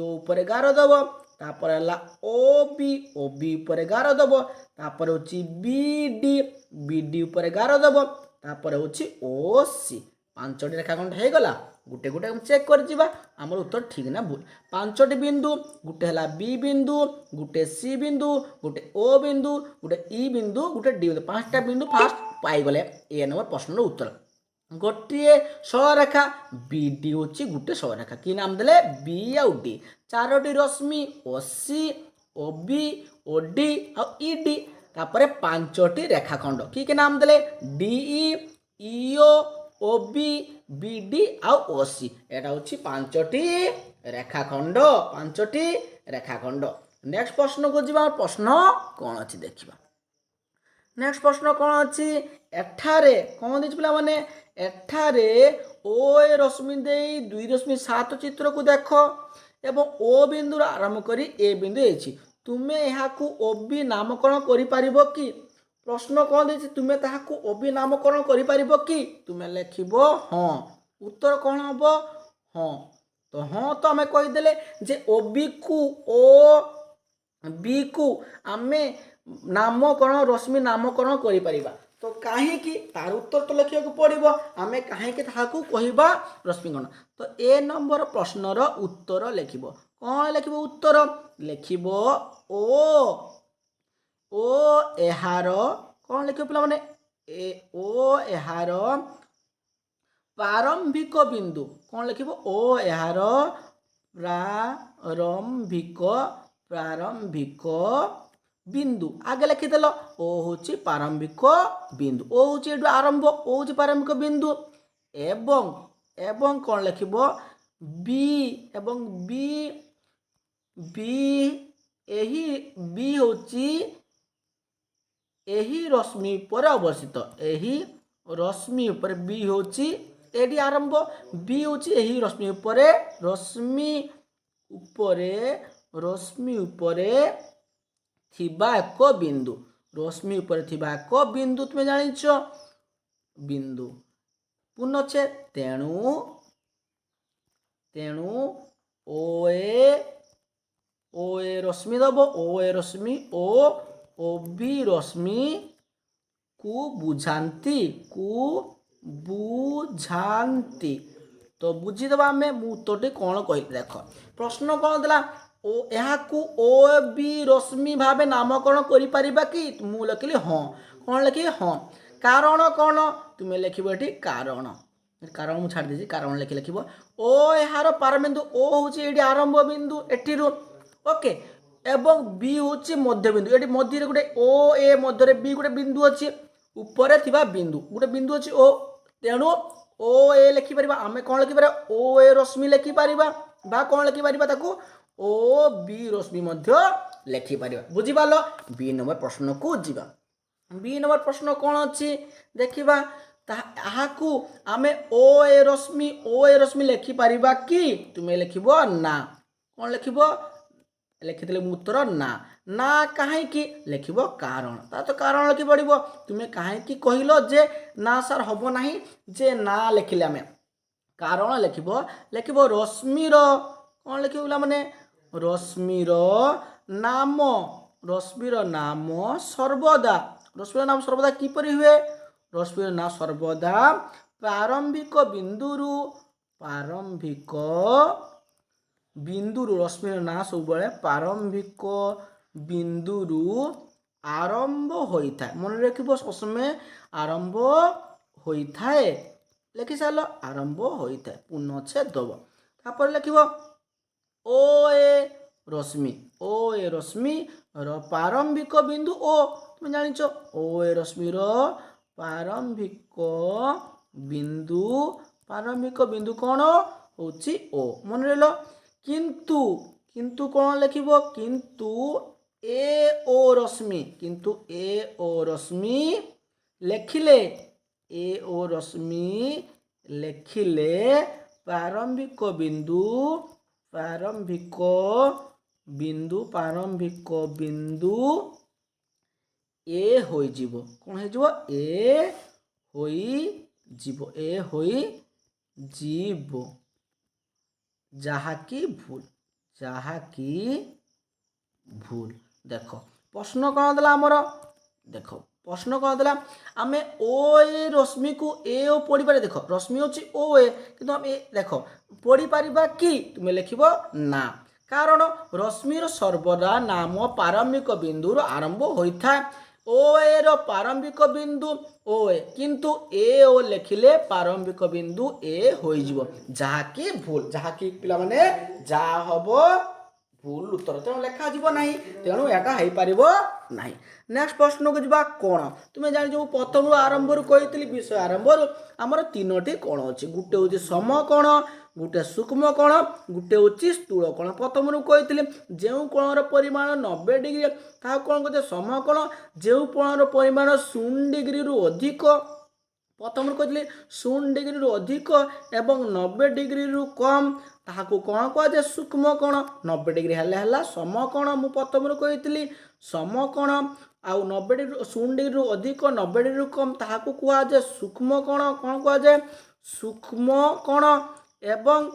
ऊपर गार दब तापर है ओ बी ऊपर गार दब तापर हूँ बी ऊपर गार दब तापर हूँ ओ सी 5टी रेखाखंड हो गला गोटे गोटे चेक कर आमर उत्तर ठीक ना भूल 5टी बिंदु गोटे है बी बिंदु गोटे सी बिंदु गोटे ओ बिंदु गोटे ई बिंदु गोटे डी बिंदु 5टा बिंदु फास्ट पाईगले ए नंबर प्रश्न उत्तर गोटे सररेखा बी डी हूँ गोटे सररेखा कि नाम देले बी आउ डी 4टी रश्मि O C O B O D आउ ई डी तापर 5टी रेखाखंड कि नाम देले D E O O B B D आउ ओ सी एटा हूँ 5टी रेखाखंड 5टी रेखाखंड। नेक्स्ट प्रश्न को जीवा प्रश्न कौन अच्छी देखा नेक्स्ट प्रश्न कौन अच्छी एठारे कौन देछि पिला माने एठारे ओ रश्मि दे 2.7 चित्र को देख एवं ओ बिंदु आरंभ करी ए बिंदु एछि तुमे एहाकू ओ बी नामकरण करि पारिबो कि प्रश्न कौन देछि तुमे ताहाकू ओ बी नामकरण करि पारिबो कि तुमे लिखिबो हाँ उत्तर कौन हबो हाँ तो हाँ तो आमे कहि देले जे ओ बी को ओ बी को आमे नामकरण रश्मि नामकरण करि परिबा तो कहीं तार उत्तर तो लिखा पड़ो आम कहीं कहवा रश्मिगण तो ए नंबर प्रश्नर उत्तर लिख कौन लिख उत्तर लिख ओ ଓ ଏହାର କ'ଣ ଲେଖିବ ପିଲାମାନେ ଓ ଏହାର ପ୍ରାରମ୍ଭିକ ବିନ୍ଦୁ କ'ଣ ଲେଖିବ ଓ ଏହାର ପ୍ରାରମ୍ଭିକ ବିନ୍ଦୁ ଆଗେ ଲେଖିଦେଲ ଓ ହେଉଛି ପ୍ରାରମ୍ଭିକ ବିନ୍ଦୁ ଓ ହେଉଛି ଏଠୁ ଆରମ୍ଭ ଓ ହେଉଛି ପ୍ରାରମ୍ଭିକ ବିନ୍ଦୁ ଏବଂ ଏବଂ କ'ଣ ଲେଖିବ ବି ଏବଂ ବି ଏହି ବି ହେଉଛି ଏହି ରଶ୍ମି ଉପରେ ଅବସ୍ଥିତ ଏହି ରଶ୍ମି ଉପରେ ବି ହେଉଛି ଏଠି ଆରମ୍ଭ ବି ହେଉଛି ଏହି ରଶ୍ମି ଉପରେ ଥିବା ଏକ ବିନ୍ଦୁ ତୁମେ ଜାଣିଛ ବିନ୍ଦୁ ପୁନଛେ ତେଣୁ ଓ ଏ ରଶ୍ମି ଦେବ ଓ ଏ ରଶ୍ମି ଓ ବି ରଶ୍ମି କୁ ବୁଝାନ୍ତି ତ ବୁଝିଦେବା ଆମେ ମୁଁ ଉତ୍ତରଟି କ'ଣ କହିଲି ଦେଖ ପ୍ରଶ୍ନ କ'ଣ ଦେଲା ଓ ଏହାକୁ ଓ ବି ରଶ୍ମି ଭାବେ ନାମକରଣ କରିପାରିବା କି ମୁଁ ଲେଖିଲି ହଁ କ'ଣ ଲେଖିଲି ହଁ କାରଣ କ'ଣ ତୁମେ ଲେଖିବ ଏଠି କାରଣ ମୁଁ ଛାଡ଼ି ଦେଇଛି କାରଣ ଲେଖିବ ଓ ଏହାର ପ୍ରାରମ୍ଭ ଓ ହେଉଛି ଏଠି ଆରମ୍ଭ ବିନ୍ଦୁ ଏଠିରୁ ଓକେ ଏବଂ ବି ହେଉଛି ମଧ୍ୟବିନ୍ଦୁ ଏଠି ମଧ୍ୟରେ ଗୋଟେ ଓ ଏ ମଧ୍ୟରେ ବି ଗୋଟେ ବିନ୍ଦୁ ଅଛି ଉପରେ ଥିବା ବିନ୍ଦୁ ଗୋଟେ ବିନ୍ଦୁ ଅଛି ଓ ତେଣୁ ଓ ଏ ଲେଖିପାରିବା ଆମେ କ'ଣ ଲେଖିପାରିବା ଓ ଏ ରଶ୍ମି ଲେଖିପାରିବା ବା କ'ଣ ଲେଖିପାରିବା ତାକୁ ଓ ବି ରଶ୍ମି ମଧ୍ୟ ଲେଖିପାରିବା ବୁଝିପାରିଲ ବି ନମ୍ବର ପ୍ରଶ୍ନକୁ ଯିବା ବି ନମ୍ବର ପ୍ରଶ୍ନ କ'ଣ ଅଛି ଦେଖିବା ତାହାକୁ ଆମେ ଓ ଏ ରଶ୍ମି ଲେଖିପାରିବା କି ତୁମେ ଲେଖିବ ନା କ'ଣ ଲେଖିବ ଲେଖିଦେଲେ ମୁଁ ଉତ୍ତର ନା କାହିଁକି ଲେଖିବ କାରଣ ତା ତ କାରଣ ଲେଖି ପଡ଼ିବ ତୁମେ କାହିଁକି କହିଲ ଯେ ନା ସାର୍ ହେବ ନାହିଁ ଯେ ନା ଲେଖିଲେ ଆମେ କାରଣ ଲେଖିବ ରଶ୍ମିର କ'ଣ ଲେଖିବ ପିଲାମାନେ ରଶ୍ମିର ନାମ ସର୍ବଦା କିପରି ହୁଏ ରଶ୍ମିର ନାମ ସର୍ବଦା ପ୍ରାରମ୍ଭିକ ବିନ୍ଦୁରୁ ରଶ୍ମିର ନାଁ ସବୁବେଳେ ପ୍ରାରମ୍ଭିକ ବିନ୍ଦୁରୁ ଆରମ୍ଭ ହୋଇଥାଏ ମନେ ରଖିବ ସମୟ ଆରମ୍ଭ ହୋଇଥାଏ ଲେଖି ସାରିଲ ଆରମ୍ଭ ହୋଇଥାଏ ପୁନଛେଦ ଦେବ ତାପରେ ଲେଖିବ ଓ ଏ ରଶ୍ମିର ପ୍ରାରମ୍ଭିକ ବିନ୍ଦୁ ଓ ତୁମେ ଜାଣିଛ ଓ ଏ ରଶ୍ମିର ପ୍ରାରମ୍ଭିକ ବିନ୍ଦୁ କ'ଣ ହେଉଛି ଓ ମନେ ରହିଲ କିନ୍ତୁ କ'ଣ ଲେଖିବ କିନ୍ତୁ ଏ ଓ ରଶ୍ମି ଲେଖିଲେ ପ୍ରାରମ୍ଭିକ ବିନ୍ଦୁ ଏ ହୋଇଯିବ କ'ଣ ହେଇଯିବ ଏ ହୋଇଯିବ ଯାହାକି ଭୁଲ ଦେଖ ପ୍ରଶ୍ନ କ'ଣ ଦେଲା ଆମର ଦେଖ ପ୍ରଶ୍ନ କ'ଣ ଦେଲା ଆମେ ଓ ଏ ରଶ୍ମିକୁ ଏ ଓ ପଢ଼ିପାରିବା ଦେଖ ରଶ୍ମି ହେଉଛି ଓ ଏ କିନ୍ତୁ ଆମେ ଦେଖ ପଢ଼ିପାରିବା କି ତୁମେ ଲେଖିବ ନା କାରଣ ରଶ୍ମିର ସର୍ବଦା ନାମ ପ୍ରାରମ୍ଭିକ ବିନ୍ଦୁରୁ ଆରମ୍ଭ ହୋଇଥାଏ ଓ ଏର ପ୍ରାରମ୍ଭିକ ବିନ୍ଦୁ ଓ ଏ କିନ୍ତୁ ଏ ଓ ଲେଖିଲେ ପ୍ରାରମ୍ଭିକ ବିନ୍ଦୁ ଏ ହୋଇଯିବ ଯାହାକି ଭୁଲ ଯାହାକି ପିଲାମାନେ ଯାହା ହେବ ଭୁଲ ଉତ୍ତର ତେଣୁ ଲେଖାଯିବ ନାହିଁ ତେଣୁ ଏଟା ହେଇପାରିବ ନାହିଁ ନେକ୍ସଟ ପ୍ରଶ୍ନକୁ ଯିବା କ'ଣ ତୁମେ ଜାଣିଛ ମୁଁ ପ୍ରଥମରୁ ଆରମ୍ଭରୁ କହିଥିଲି ବିଷୟ ଆରମ୍ଭରୁ ଆମର ତିନୋଟି କୋଣ ଅଛି ଗୋଟେ ହେଉଛି ସମକୋଣ ଗୋଟେ ସୂକ୍ଷ୍ମ କୋଣ ଗୋଟେ ହେଉଛି ସ୍ଥୂଳ କୋଣ ପ୍ରଥମରୁ କହିଥିଲି ଯେଉଁ କୋଣର ପରିମାଣ 90 ଡିଗ୍ରୀ ତାହାକୁ କ'ଣ କହୁଛେ ସମକୋଣ ଯେଉଁ କୋଣର ପରିମାଣ 0 ଡିଗ୍ରୀରୁ ଅଧିକ ପ୍ରଥମରୁ କହିଥିଲି 0 ଡିଗ୍ରୀରୁ ଅଧିକ ଏବଂ 90 ଡିଗ୍ରୀରୁ କମ୍ ତାହାକୁ କ'ଣ କୁହାଯାଏ ସୂକ୍ଷ୍ମ କୋଣ 90 ଡିଗ୍ରୀ ହେଲେ ହେଲା ସମକୋଣ ମୁଁ ପ୍ରଥମରୁ କହିଥିଲି ସମକୋଣ ଆଉ 0 ଡିଗ୍ରୀରୁ ଅଧିକ 90 ଡିଗ୍ରୀରୁ କମ୍ ତାହାକୁ କୁହାଯାଏ ସୂକ୍ଷ୍ମ କୋଣ କ'ଣ କୁହାଯାଏ ସୂକ୍ଷ୍ମ କୋଣ ଏବଂ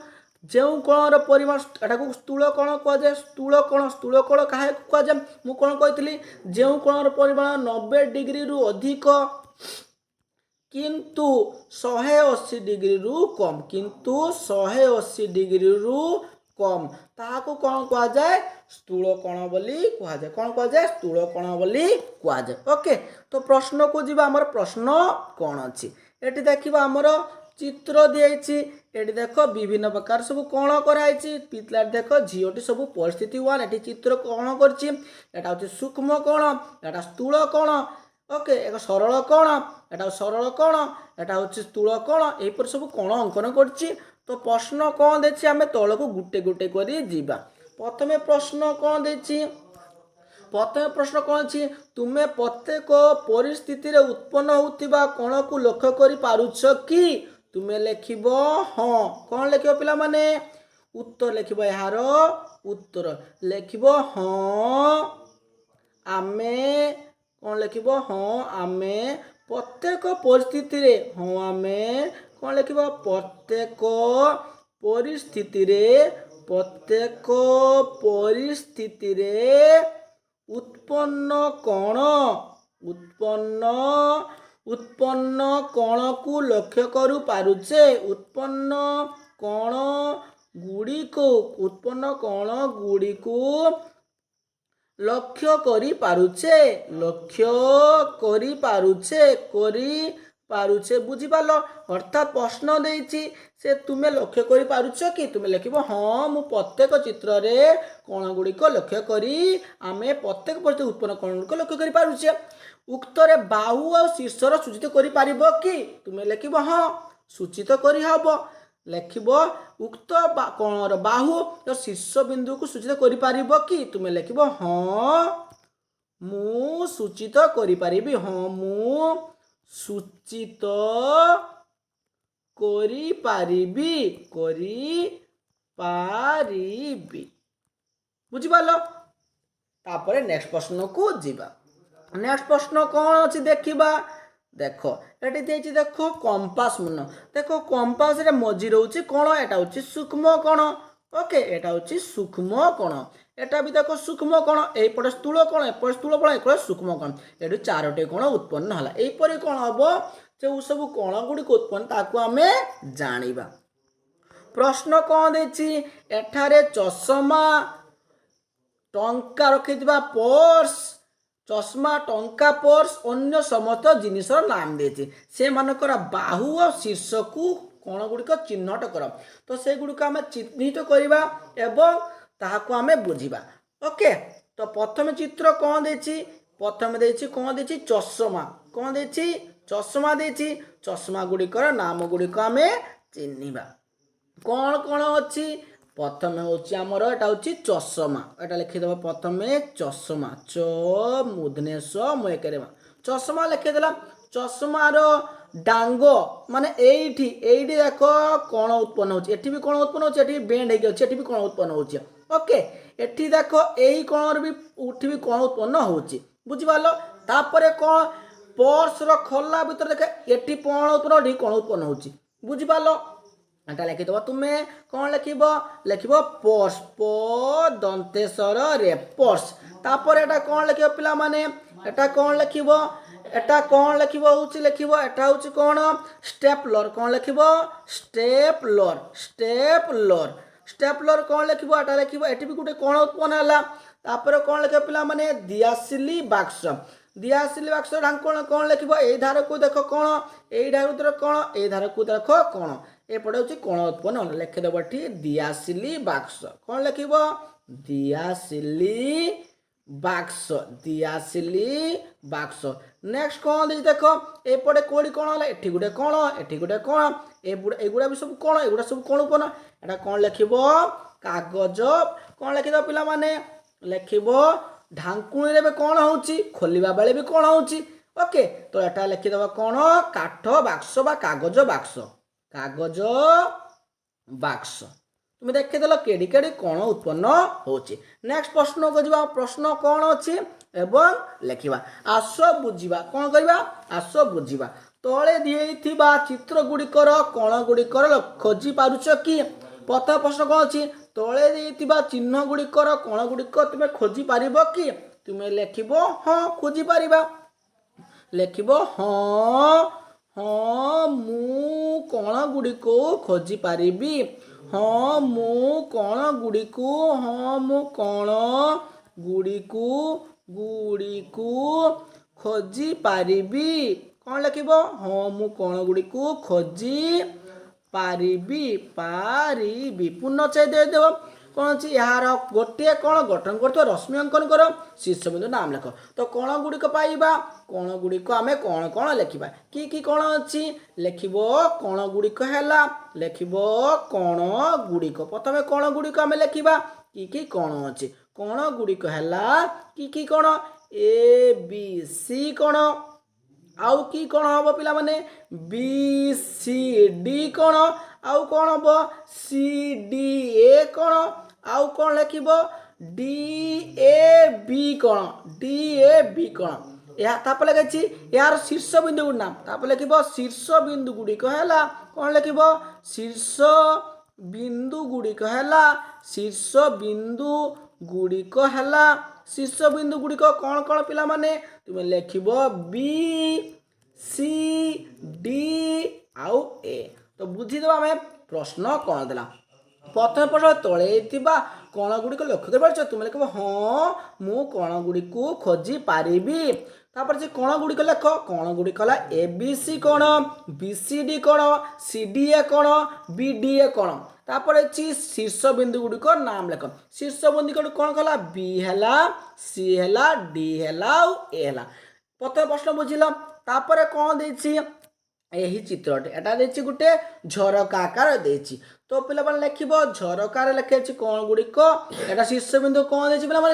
ଯେଉଁ କୋଣର ପରିମାଣ ଏଟାକୁ ସ୍ଥୂଳ କୋଣ କୁହାଯାଏ ସ୍ଥୂଳ କୋଣ କାହାକୁ କୁହାଯାଏ ମୁଁ କ'ଣ କହିଥିଲି ଯେଉଁ କୋଣର ପରିମାଣ 90 ଡିଗ୍ରୀରୁ ଅଧିକ କିନ୍ତୁ 180 ଡିଗ୍ରୀରୁ କମ୍ କିନ୍ତୁ 180 ଡିଗ୍ରୀରୁ କମ୍ ତାହାକୁ କ'ଣ କୁହାଯାଏ ସ୍ଥୂଳ କଣ ବୋଲି କୁହାଯାଏ। କ'ଣ କୁହାଯାଏ ସ୍ଥୂଳ କଣ ବୋଲି କୁହାଯାଏ। ଓକେ ତ ପ୍ରଶ୍ନକୁ ଯିବା। ଆମର ପ୍ରଶ୍ନ କ'ଣ ଅଛି ଏଠି ଦେଖିବା। ଆମର ଚିତ୍ର ଦିଆଯାଇଛି ଏଠି ଦେଖ ବିଭିନ୍ନ ପ୍ରକାର ସବୁ କ'ଣ କରାହେଇଛି। ପିଲା ଦେଖ ଝିଅଟି ସବୁ ପରିସ୍ଥିତି 1 ଏଠି ଚିତ୍ର କ'ଣ କରିଛି। ଏଟା ହେଉଛି ସୂକ୍ଷ୍ମ କୋଣ, ଏଟା ସ୍ଥୂଳ କୋଣ। ଓକେ ଏକ ସରଳ କୋଣ, ଏଟା ସରଳ କୋଣ, ଏଟା ହେଉଛି ସ୍ଥୂଳ କୋଣ। ଏହିପରି ସବୁ କୋଣ ଅଙ୍କନ କରିଛି। ତ ପ୍ରଶ୍ନ କ'ଣ ଦେଇଛି ଆମେ ତଳକୁ ଗୋଟେ ଗୋଟେ କରି ଯିବା। ପ୍ରଥମେ ପ୍ରଶ୍ନ କ'ଣ ଦେଇଛି। ପ୍ରଥମେ ପ୍ରଶ୍ନ କ'ଣ ଅଛି ତୁମେ ପ୍ରତ୍ୟେକ ପରିସ୍ଥିତିରେ ଉତ୍ପନ୍ନ ହେଉଥିବା କୋଣକୁ ଲକ୍ଷ୍ୟ କରିପାରୁଛ କି? ତୁମେ ଲେଖିବ ହଁ। କ'ଣ ଲେଖିବ ପିଲାମାନେ ଉତ୍ତର ଲେଖିବ। ଏହାର ଉତ୍ତର ଲେଖିବ ହଁ ଆମେ। କ'ଣ ଲେଖିବ ହଁ ଆମେ ପ୍ରତ୍ୟେକ ପରିସ୍ଥିତିରେ। ହଁ ଆମେ କ'ଣ ଲେଖିବ ପ୍ରତ୍ୟେକ ପରିସ୍ଥିତିରେ। ପ୍ରତ୍ୟେକ ପରିସ୍ଥିତିରେ ଉତ୍ପନ୍ନ କୋଣ ଉତ୍ପନ୍ନ କୋଣକୁ ଲକ୍ଷ୍ୟ କରିପାରୁଛେ। ଉତ୍ପନ୍ନ କୋଣ ଗୁଡ଼ିକୁ ଲକ୍ଷ୍ୟ କରିପାରୁଛେ। ବୁଝିପାରିଲ ଅର୍ଥାତ୍ ପ୍ରଶ୍ନ ଦେଇଛି ସେ ତୁମେ ଲକ୍ଷ୍ୟ କରିପାରୁଛ କି? ତୁମେ ଲେଖିବ ହଁ ମୁଁ ପ୍ରତ୍ୟେକ ଚିତ୍ରରେ କୋଣ ଗୁଡ଼ିକ ଲକ୍ଷ୍ୟ କରି ଆମେ ପ୍ରତ୍ୟେକ ପରିସ୍ଥିତି ଉତ୍ପନ୍ନ କୋଣ ଗୁଡ଼ିକ ଲକ୍ଷ୍ୟ କରିପାରୁଛେ। ଉକ୍ତରେ ବାହୁ ଆଉ ଶୀର୍ଷର ସୂଚିତ କରିପାରିବ କି? ତୁମେ ଲେଖିବ ହଁ ସୂଚିତ କରିହେବ। ଲେଖିବ ଉକ୍ତ କୋଣର ବାହୁ ଓ ଶୀର୍ଷ ବିନ୍ଦୁକୁ ସୂଚିତ କରିପାରିବ କି? ତୁମେ ଲେଖିବ ହଁ ମୁଁ ସୂଚିତ କରିପାରିବି। ହଁ ମୁଁ ସୂଚିତ କରିପାରିବି। ବୁଝିପାରିଲ। ତାପରେ ନେକ୍ସଟ ପ୍ରଶ୍ନକୁ ଯିବା। ନେକ୍ସଟ ପ୍ରଶ୍ନ କ'ଣ ଅଛି ଦେଖିବା। ଦେଖ ଏଠି ଦେଇଛି ଦେଖ କମ୍ପାସ ମୁନ। ଦେଖ କମ୍ପାସରେ ମଝି ରହୁଛି କ'ଣ ଏଟା ହେଉଛି ସୂକ୍ଷ୍ମ କୋଣ। ଓକେ ଏଟା ହେଉଛି ସୂକ୍ଷ୍ମ କୋଣ। ଏଟା ବି ଦେଖ ସୂକ୍ଷ୍ମ କୋଣ। ଏଇପଟେ ସ୍ଥୂଳ କୋଣ, ଏପଟେ ସ୍ଥୂଳ କୋଣ, ଏପଟେ ସୂକ୍ଷ୍ମ କୋଣ। ଏଠୁ 4ଟି କୋଣ ଉତ୍ପନ୍ନ ହେଲା। ଏଇପରି କ'ଣ ହବ ଯେଉଁ ସବୁ କୋଣ ଗୁଡ଼ିକ ଉତ୍ପନ୍ନ ତାକୁ ଆମେ ଜାଣିବା। ପ୍ରଶ୍ନ କ'ଣ ଦେଇଛି ଏଠାରେ ଚଷମା, ଟଙ୍କା ରଖିଥିବା ପର୍ସ, ଚଷମା, ଟଙ୍କା, ପର୍ସ ଅନ୍ୟ ସମସ୍ତ ଜିନିଷର ନାମ ଦେଇଛି। ସେମାନଙ୍କର ବାହୁ ଓ ଶୀର୍ଷକୁ କୋଣ ଗୁଡ଼ିକ ଚିହ୍ନଟ କର। ତ ସେଗୁଡ଼ିକ ଆମେ ଚିହ୍ନିତ କରିବା ଏବଂ ତାହାକୁ ଆମେ ବୁଝିବା। ଓକେ ତ ପ୍ରଥମେ ଚିତ୍ର କ'ଣ ଦେଇଛି। ପ୍ରଥମେ ଦେଇଛି କ'ଣ ଦେଇଛି ଚଷମା। କ'ଣ ଦେଇଛି ଚଷମା ଦେଇଛି। ଚଷମା ଗୁଡ଼ିକର ନାମ ଗୁଡ଼ିକ ଆମେ ଚିହ୍ନିବା। କ'ଣ କ'ଣ ଅଛି ପ୍ରଥମେ ହେଉଛି ଆମର ଏଟା ହେଉଛି ଚଷମା। ଏଟା ଲେଖିଦେବା ପ୍ରଥମେ ଚଷମା ଚ ମୂର୍ଦ୍ଧନ୍ୟ ଷ ମ ଏକରେ ମା। ଚଷମା ଲେଖିଦେଲା। ଚଷମାର ଡାଙ୍ଗ ମାନେ ଏଇଠି ଦେଖ କ'ଣ ଉତ୍ପନ୍ନ ହେଉଛି। ଏଠି ବି କ'ଣ ଉତ୍ପନ୍ନ ହେଉଛି। ଏଠି ବେଣ୍ଡ ହେଇକି ଅଛି। ଏଠି ବି କ'ଣ ଉତ୍ପନ୍ନ ହେଉଛି। ଓକେ ଏଠି ଦେଖ ଏଇ କୋଣରେ ବି ଉଠି ବି କ'ଣ ଉତ୍ପନ୍ନ ହେଉଛି। ବୁଝିପାରିଲ। ତାପରେ କ'ଣ ପର୍ସର ଖୋଲା ଭିତରେ ଦେଖ ଏଠି କ'ଣ ଉତ୍ପନ୍ନ ଏଠି କ'ଣ ଉତ୍ପନ୍ନ ହେଉଛି। ବୁଝିପାରିଲ। ଏଟା ଲେଖିଦେବ। ତୁମେ କ'ଣ ଲେଖିବ ଲେଖିବ ପର୍ସ ପ ଦନ୍ତେଶ୍ୱର ରେ ପର୍ସ। ତାପରେ ଏଟା କ'ଣ ଲେଖିବ ପିଲାମାନେ ଏଟା କ'ଣ ଲେଖିବ ଏଟା କ'ଣ ଲେଖିବ ହେଉଛି ଲେଖିବ ଏଟା ହେଉଛି କ'ଣ ଷ୍ଟେପଲର। କ'ଣ ଲେଖିବ ଷ୍ଟେପଲର। କ'ଣ ଲେଖିବ ଏଟା ଲେଖିବ। ଏଠି ବି ଗୋଟେ କ'ଣ ଉତ୍ପନ୍ନ ହେଲା। ତାପରେ କ'ଣ ଲେଖିବ ପିଲାମାନେ ଦିଆସିଲି ବାକ୍ସ। ଦିଆସିଲି ବାକ୍ସ ଢାଙ୍କଣ କ'ଣ ଲେଖିବ ଏଇ ଧାରକୁ ଦେଖ କ'ଣ ଏଇ ଧାରକୁ ଦେଖ କ'ଣ ଏଇ ଧାରକୁ ଦେଖ କ'ଣ ଏପଟେ ହେଉଛି କ'ଣ ଉତ୍ପନ୍ନ ଲେଖିଦେବ ଏଠି ଦିଆସିଲି ବାକ୍ସ। କ'ଣ ଲେଖିବ ଦିଆସିଲି ବାକ୍ସ। ନେକ୍ସଟ କ'ଣ ଦେଇଛି ଦେଖ ଏପଟେ କୋଉଠି କ'ଣ ହେଲା ଏଠି ଗୋଟେ କ'ଣ ଏଠି ଗୋଟେ କ'ଣ ଏଗୁଡ଼ା ବି ସବୁ କ'ଣ ଏଗୁଡ଼ା ସବୁ କ'ଣ ଉତ୍ପନ୍ନ। ଏଟା କ'ଣ ଲେଖିବ କାଗଜ। କ'ଣ ଲେଖିଦେବ ପିଲାମାନେ ଲେଖିବ ଢାଙ୍କୁଣୀରେ ବି କ'ଣ ହେଉଛି ଖୋଲିବା ବେଳେ ବି କ'ଣ ହେଉଛି। ଓକେ ତ ଏଟା ଲେଖିଦେବ କ'ଣ କାଠ ବାକ୍ସ ବା କାଗଜ ବାକ୍ସ। তুমি ଦେଖିଦେଲ କେଡ଼ି କେଡ଼ି କ'ଣ ଉତ୍ପନ୍ନ ହେଉଛି। ନେକ୍ସଟ ପ୍ରଶ୍ନକୁ ଯିବା। ପ୍ରଶ୍ନ କ'ଣ ଅଛି ଏବଂ ଲେଖିବା। ଆସ ବୁଝିବା। କ'ଣ କରିବା ଆସ ବୁଝିବା। ତଳେ ଦିଆଯାଇଥିବା ଚିତ୍ର ଗୁଡ଼ିକର କୋଣ ଗୁଡ଼ିକର ଖୋଜି ପାରୁଛ କି? ପ୍ରଥମ ପ୍ରଶ୍ନ କ'ଣ ଅଛି ତଳେ ଦେଇଥିବା ଚିହ୍ନ ଗୁଡ଼ିକର କୋଣ ଗୁଡ଼ିକ ତୁମେ ଖୋଜି ପାରିବ କି? ତୁମେ ଲେଖିବ ହଁ ଖୋଜି ପାରିବା। ଲେଖିବ ହଁ ମୁଁ କୋଣ ଗୁଡ଼ିକୁ ଖୋଜି ପାରିବି। ହଁ ମୁଁ କଣ ଗୁଡ଼ିକୁ ହଁ ମୁଁ କଣ ଗୁଡ଼ିକୁ ଗୁଡ଼ିକୁ ଖୋଜି ପାରିବି। କ'ଣ ଲେଖିବ? ହଁ ମୁଁ କ'ଣ ଗୁଡ଼ିକୁ ଖୋଜି ପାରିବି। ପୂର୍ଣ୍ଣଚ୍ଛେଦ ଦେଇଦେବ। କ'ଣ ଅଛି? ଏହାର ଗୋଟିଏ କ'ଣ ଗଠନ କରୁଥିବା ରଶ୍ମି ଅଙ୍କନ କର। ଶୀର୍ଷବିନ୍ଦୁ ନାମ ଲେଖ। ତ କ'ଣ ଗୁଡ଼ିକ ପାଇବା? କ'ଣ ଗୁଡ଼ିକ ଆମେ କ'ଣ ଲେଖିବା? କି କ'ଣ ଅଛି? ଲେଖିବ କ'ଣ ଗୁଡ଼ିକ ହେଲା। ଲେଖିବ କ'ଣ ଗୁଡ଼ିକ। ପ୍ରଥମେ କ'ଣ ଗୁଡ଼ିକ ଆମେ ଲେଖିବା। କି କ'ଣ ଅଛି? କ'ଣ ଗୁଡ଼ିକ ହେଲା କି କ'ଣ? ଏ ବି ସି କ'ଣ? ଆଉ କି କ'ଣ ହବ ପିଲାମାନେ? ବି ସି ଡି କ'ଣ? ଆଉ କ'ଣ ହବ? ସି ଡି ଏ କ'ଣ? ଆଉ କ'ଣ ଲେଖିବ? ଡି ଏ ବି କ'ଣ? ଡି ଏ ବି କ'ଣ? ଏହା ତାପରେ ଲେଖିଛି ଏହାର ଶୀର୍ଷ ବିନ୍ଦୁ ନାମ। ତାପରେ ଲେଖିବ ଶୀର୍ଷ ବିନ୍ଦୁ ଗୁଡ଼ିକ ହେଲା। କ'ଣ ଲେଖିବ? ଶୀର୍ଷ ବିନ୍ଦୁ ଗୁଡ଼ିକ ହେଲା। ଶୀର୍ଷ ବିନ୍ଦୁ ଗୁଡ଼ିକ ହେଲା। ଶୀର୍ଷ ବିନ୍ଦୁ ଗୁଡ଼ିକ କ'ଣ ପିଲାମାନେ? ତୁମେ ଲେଖିବ ବି ସି ଡି ଆଉ ଏ। ତ ବୁଝିଦେବା ଆମେ ପ୍ରଶ୍ନ କ'ଣ ଦେଲା। ପ୍ରଥମେ ପ୍ରଶ୍ନ ତଳେ ଥିବା କ'ଣ ଗୁଡ଼ିକ ଲକ୍ଷ୍ୟ କରିପାରୁଛ? ତୁମେ ଲେଖିବ ହଁ ମୁଁ କ'ଣ ଗୁଡ଼ିକୁ ଖୋଜି ପାରିବି। ତାପରେ ସେ କ'ଣ ଗୁଡ଼ିକ ଲେଖ। କ'ଣ ଗୁଡ଼ିକ ହେଲା ଏ ବି ସି କ'ଣ, ବି ସି ଡି କ'ଣ, ସି ଡି ଏ କ'ଣ, ବି ଡି ଏ କ'ଣ। ତାପରେ ଅଛି ଶୀର୍ଷ ବିନ୍ଦୁ ଗୁଡ଼ିକ ନାମ ଲେଖ। ଶୀର୍ଷ ବିନ୍ଦୁ ଗୁଡ଼ିକ କ'ଣ କଲା? ବି ହେଲା, ସି ହେଲା, ଡି ହେଲା ଆଉ ଏ ହେଲା। ପ୍ରଥମେ ପ୍ରଶ୍ନ ବୁଝିଲ। ତାପରେ କ'ଣ ଦେଇଛି? ଏହି ଚିତ୍ରଟି ଏଟା ଦେଇଛି ଗୋଟେ ଝରକା ଆକାର ଦେଇଛି। ତ ପିଲାମାନେ ଲେଖିବ ଝରକାରେ ଲେଖାଯାଇଛି କ'ଣ ଗୁଡ଼ିକ। ଏଟା ଶୀର୍ଷ ବିନ୍ଦୁ କ'ଣ ଦେଇଛି ପିଲାମାନେ?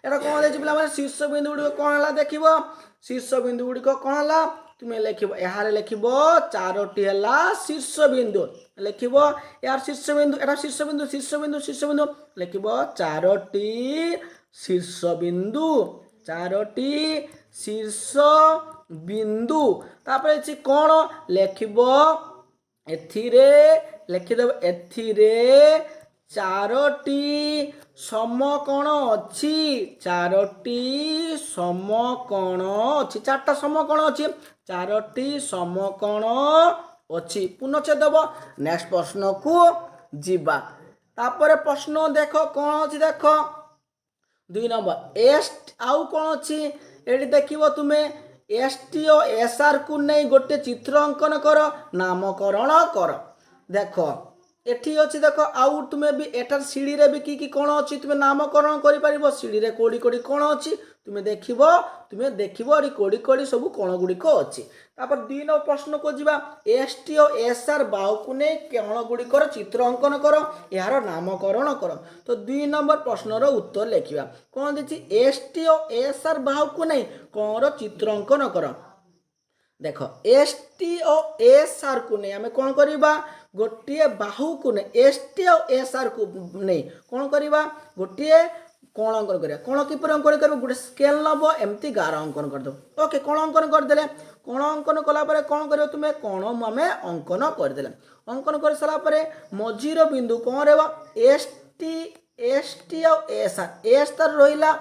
ଏଟା କ'ଣ ଦେଇଛି ପିଲାମାନେ? ଶୀର୍ଷ ବିନ୍ଦୁ ଗୁଡ଼ିକ କ'ଣ ହେଲା ଦେଖିବ। ଶୀର୍ଷ ବିନ୍ଦୁ ଗୁଡ଼ିକ କ'ଣ ହେଲା? ତୁମେ ଲେଖିବ ଏହାର ଲେଖିବ ଚାରୋଟି ହେଲା ଶୀର୍ଷ ବିନ୍ଦୁ। ଲେଖିବ ଏହାର ଶୀର୍ଷ ବିନ୍ଦୁ। ଏଟା ଶୀର୍ଷ ବିନ୍ଦୁ ଲେଖିବ ଚାରୋଟି ଶୀର୍ଷ ବିନ୍ଦୁ। ଚାରୋଟି ଶୀର୍ଷ ବିନ୍ଦୁ। ତାପରେ ଅଛି କ'ଣ? ଲେଖିବ ଏଥିରେ ଲେଖିଦେବ ଏଥିରେ ଚାରୋଟି ସମକୋଣ ଅଛି। ଚାରୋଟି ସମକୋଣ ଅଛି। ଚାରିଟା ସମକୋଣ ଅଛି। ଚାରୋଟି ସମକୋଣ ଅଛି। ପୂର୍ଣ୍ଣଚ୍ଛେଦ ଦେବ। ନେକ୍ସଟ ପ୍ରଶ୍ନକୁ ଯିବା। ତାପରେ ପ୍ରଶ୍ନ ଦେଖ କ'ଣ ଅଛି ଦେଖ। 2 ନମ୍ବର ଏସ୍ ଆଉ କ'ଣ ଅଛି? ଏଠି ଦେଖିବ ତୁମେ ଏସ୍ ଟି ଓ ଏସ୍ ଆର୍ କୁ ନେଇ ଗୋଟେ ଚିତ୍ର ଅଙ୍କନ କର, ନାମକରଣ କର। ଦେଖ ଏଠି ଅଛି ଦେଖ। ଆଉ ତୁମେ ବି ଏଟାର ସିଡ଼ିରେ ବି କି କ'ଣ ଅଛି ତୁମେ ନାମକରଣ କରିପାରିବ। ସିଡ଼ିରେ କୋଉଠି କ'ଣ ଅଛି ତୁମେ ଦେଖିବ ଏଠି କୋଉଠି ସବୁ କ'ଣ ଗୁଡ଼ିକ ଅଛି। ତାପରେ 2 ନମ୍ବର ପ୍ରଶ୍ନକୁ ଯିବା। ଏସ୍ ଟି ଓ ଏସ୍ ଆର୍ ବାହୁକୁ ନେଇ କ'ଣ ଗୁଡ଼ିକର ଚିତ୍ର ଅଙ୍କନ କର, ଏହାର ନାମକରଣ କର। ତ 2 ନମ୍ବର ପ୍ରଶ୍ନର ଉତ୍ତର ଲେଖିବା। କ'ଣ ଦେଇଛି? ଏସ୍ ଟି ଓ ଏସ୍ ଆର୍ ବାହୁକୁ ନେଇ କ'ଣର ଚିତ୍ର ଅଙ୍କନ କର। ଦେଖ ଏସ୍ ଟି ଓ ଏସ୍ ଆର୍ କୁ ନେଇ ଆମେ କ'ଣ କରିବା? ଗୋଟିଏ ବାହୁକୁ ନେଇ ଏସ୍ ଟି ଓ ଏସ୍ ଆର୍ କୁ ନେଇ କ'ଣ କରିବା? ଗୋଟିଏ କ'ଣ ଅଙ୍କନ କରିବା। କ'ଣ କିପରି ଅଙ୍କନ କରିବ? ଗୋଟେ ସ୍କେଲ ନେବ, ଏମିତି ଗାର ଅଙ୍କନ କରିଦେବ। ଓକେ, କ'ଣ ଅଙ୍କନ କରିଦେଲେ। କ'ଣ ଅଙ୍କନ କଲା ପରେ କ'ଣ କରିବ ତୁମେ? କ'ଣ ଆମେ ଅଙ୍କନ କରିଦେଲେ। ଅଙ୍କନ କରିସାରିଲା ପରେ ମଝିର ବିନ୍ଦୁ କ'ଣ ରହିବ? ଏସ୍ ଟି ଆଉ ଏସ୍ ଆର୍। ଏସ୍ ତାର ରହିଲା,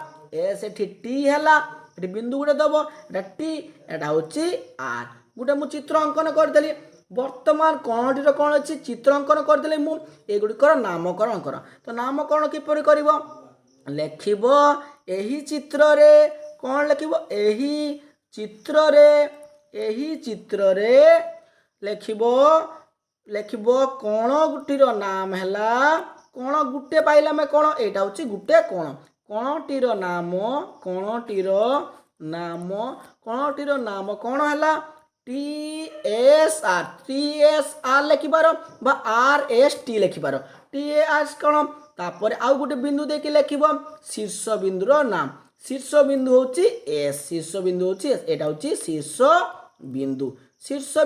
ଏସ୍ ଏଠି ଟି ହେଲା, ଏଠି ବିନ୍ଦୁ ଗୋଟେ ଦେବ, ଏଟା ଟି, ଏଟା ହେଉଛି ଆର୍। ଗୋଟେ ମୁଁ ଚିତ୍ର ଅଙ୍କନ କରିଦେଲି। ବର୍ତ୍ତମାନ କ'ଣଟିର କ'ଣ ଅଛି? ଚିତ୍ର ଅଙ୍କନ କରିଦେଲି ମୁଁ। ଏଗୁଡ଼ିକର ନାମକରଣ କର। ତ ନାମକରଣ କିପରି କରିବ? ଲେଖିବ ଏହି ଚିତ୍ରରେ କ'ଣ ଲେଖିବ? ଏହି ଚିତ୍ରରେ ଲେଖିବ କ'ଣ ଗୋଟିର ନାମ ହେଲା। କ'ଣ ଗୋଟେ ପାଇଲେ ଆମେ କ'ଣ? ଏଇଟା ହେଉଛି ଗୋଟେ କ'ଣ। କ'ଣଟିର ନାମ କ'ଣ ହେଲା? T S R. T S R ଲେଖିବାର ବା ଆର୍ ଏସ୍ ଟି ଲେଖିବାର। ଟି ଏସ୍ କ'ଣ? ତାପରେ ଆଉ ଗୋଟେ ବିନ୍ଦୁ ଦେଇକି ଲେଖିବ ଶୀର୍ଷ ବିନ୍ଦୁର ନାମ। ଶୀର୍ଷ ବିନ୍ଦୁ ହେଉଛି ଏସ୍। ଏଇଟା ହେଉଛି ଶୀର୍ଷ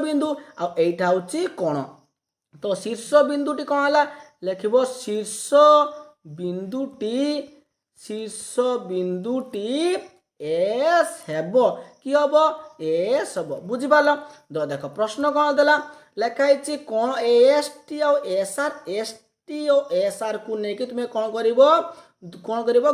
ବିନ୍ଦୁ ଆଉ ଏଇଟା ହେଉଛି କ'ଣ? ତ ଶୀର୍ଷ ବିନ୍ଦୁଟି କ'ଣ ହେଲା? ଲେଖିବ ଶୀର୍ଷ ବିନ୍ଦୁଟି ଏସ୍ ହେବ। କି ହେବ? ଏସ୍ ହେବ। ବୁଝିପାରିଲ? ଦେଖ ପ୍ରଶ୍ନ କ'ଣ ଦେଲା? ଲେଖା ହେଇଛି କ'ଣ ଏସ୍ ଟି ଆଉ ଏସ୍ ଆର୍। ଏସ୍ ଟି ଓ ଏସ୍ ଆର୍ କୁ ନେଇକି ତୁମେ କ'ଣ କରିବ?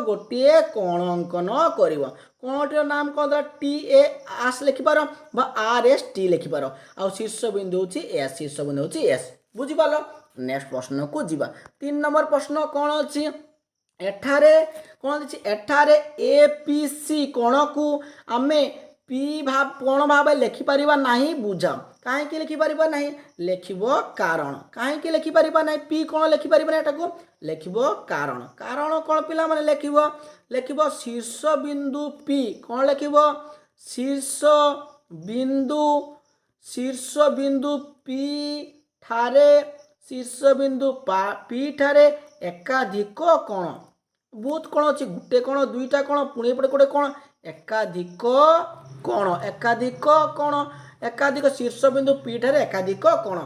ଗୋଟିଏ କ'ଣ ଅଙ୍କନ କରିବ। କ'ଣଟିର ନାମ କ'ଣ ଦେଲା? ଟି ଏ ଆସ୍ ଲେଖିପାର ବା ଆର୍ ଏସ୍ ଟି ଲେଖିପାର। ଆଉ ଶୀର୍ଷ ବିନ୍ଦୁ ହେଉଛି ଏସ୍। ବୁଝିପାରିଲ? नेक्स्ट प्रश्न को जीवा 3 नंबर प्रश्न कौन अच्छी एठारे कौन अच्छी एठारे एपीसी कोण को आमे पी भाव कोण भाव लिखिपर ना बुझ कहीं लिखिपर ना लिख कारण कहीं लिखिपर ना पी कोण लिखिपर ना एटा लिख कारण कारण कौन पिला माने लिख शीर्ष बिंदु पी कौन लिख शीर्ष बिंदु पी ठारे शीर्ष बिंदु पी ठारे एकाधिक कोण बहुत कोण अच्छी गोटे कोण दुईटा कोण पुणी पड़े गोटे कोण एकाधिक कोण एकाधिक शीर्ष बिंदु पी ठारे एकाधिक कोण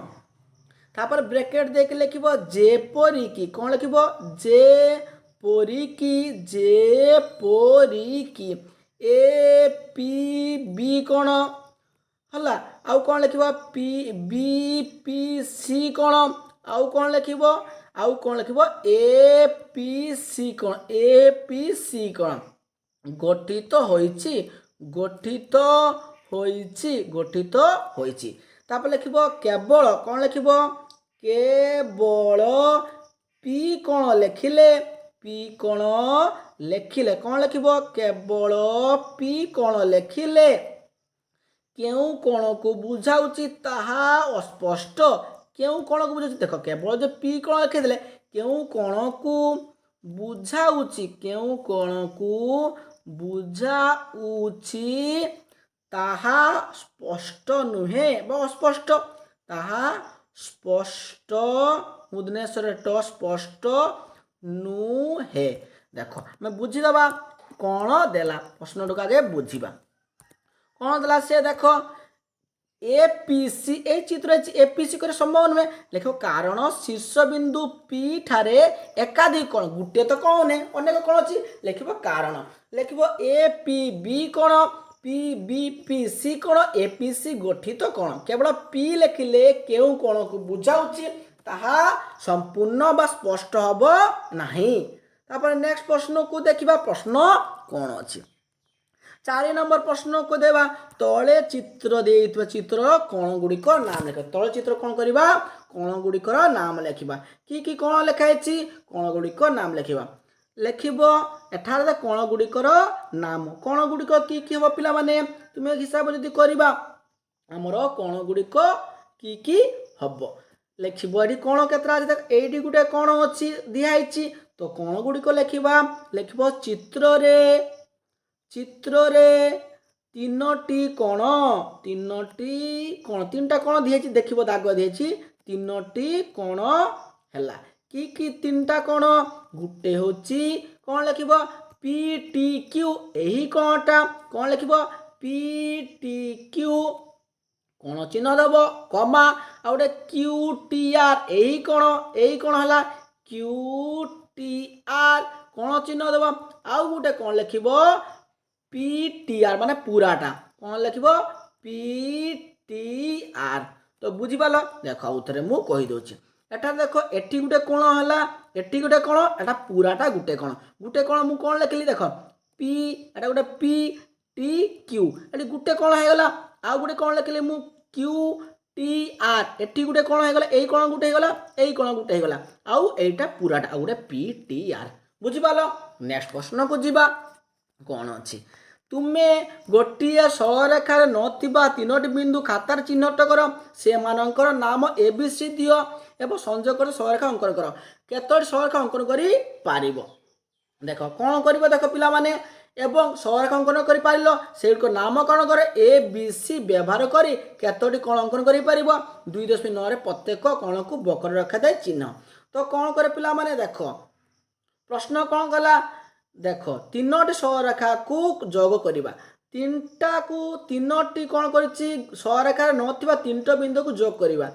तापर ब्रैकेट देके लिखिब जेपरिकी कौन लिखिब जेपरिकी ए पी बी कोण हला आउ कौन लिखिब पी बी पी सी कोण आउ कौन लिखिब ए पी सी कोण गठित होइछि तापर लिखिब केवल कौन लिखिब केवल पी कोण लिखिले कौन लिखिब केवल पी कोण लिखिले केउ कोण को बुझाउछि ताहा अस्पष्ट केउ कोण को बुझाउछि देख केवल जो पी कोण लिखिदेले केउ कोण को बुझाउछि ताहा स्पष्ट नुहे अस्पष्ट ताहा स्पष्ट मुदनेश्वर स्पष्ट नुहे देख मैं बुझीदबा कौन देला प्रश्न टू आगे बुझीबा कौन देला से देख एपीसी ए चित्र एपीसी करे संभव नुहे लिख कारण शीर्ष बिंदु पी ठारे एकाधिक कोण गुटे तो कौन है अनेक कोण अछि लिखिब कारण लिखिब एपीबी कोण पीबीपीसी कोण एपीसी गठित कोण केवल पी लिखिले केउ कोण को बुझाउछि ताहा संपूर्ण बा स्पष्ट हब नाही तापर नेक्स्ट प्रश्न को देखिबा प्रश्न कोण अछि 4 नंबर प्रश्न को देवा तले चित्र देइतबा चित्र कोण गुडिक नाम लिख तले चित्र कोण करिबा कोण गुडिकर नाम लिखिबा की कोण लिखाइछि कोण गुडिक नाम लिखिबा लिखिब एठारे कोण गुडिकर नाम कोण गुडिक की हबो पिला माने तुमे हिसाब जदि करिबा हमर कोण गुडिक की हबो लिखिब एठी कोण केतरा अछि देख एठी गुटे कोण अछि दिहाइछि तो कोण गुडिक लिखिब चित्र रे तीनोटी कोण तीनटा कोण दिहाइछि देखिब दाग दिहाइछि तीनोटी कोण हैला की तीनटा कोण गुटे होछि कोण लिखिब पी टी क्यू एही कोणटा कोण लिखिब पी टी क्यू कोण चिन्ह दब कमा आ गोटे क्यू टी आर एही कोण हैला क्यू टी आर कोण चिन्ह दब आउ गोटे कोण लिखिब पी टी आर माने पूराटा कोण लिखिब पी टी आर तो बुझी पाल देख आउथरे मु कहि दोछि एटा देख एठी गुटे कोण हला एठी गुटे कोण एटा पूराटा गुटे कोण मु कोण लिखली देख पी एटा गुटे पी टी क्यू एठी गुटे कोण हे गला आ गुटे कोण लिखली मु क्यू टी आर एठी गुटे कोण हे गला एई कोण गुटे हे गला एई कोण गुटे हे गला आउ एटा पूराटा आ गुटे पी टी आर बुझी पाल नेक्स्ट प्रश्न को जीवा कोण अछि तुमे गोटिए सरलरेखार नथिबा तीनोटी बिंदु खातार चिन्हट कर से मानकर नाम एबीसी दियो एवं संजय कर सरलरेखा अंकन कर केतोटी सरलरेखा अंकन करि पारिबो देख कोन करिवो देख पिला माने एवं सरलरेखा अंकन करि पारिलो सेको नामकरण कर एबीसी व्यवहार करी केतोटी कोण अंकन करि पारिबो 2.9 रे प्रत्येक कोण को बकर रखा जाय चिन्ह तो कोन करे पिला माने देख प्रश्न कोन गला देख तीनोटी सरलरेखा को जोग करिबा तीनटा को तीनोटी कोन करिछि सरलरेखा नथिबा तीनटा बिंदु को जोग करिबा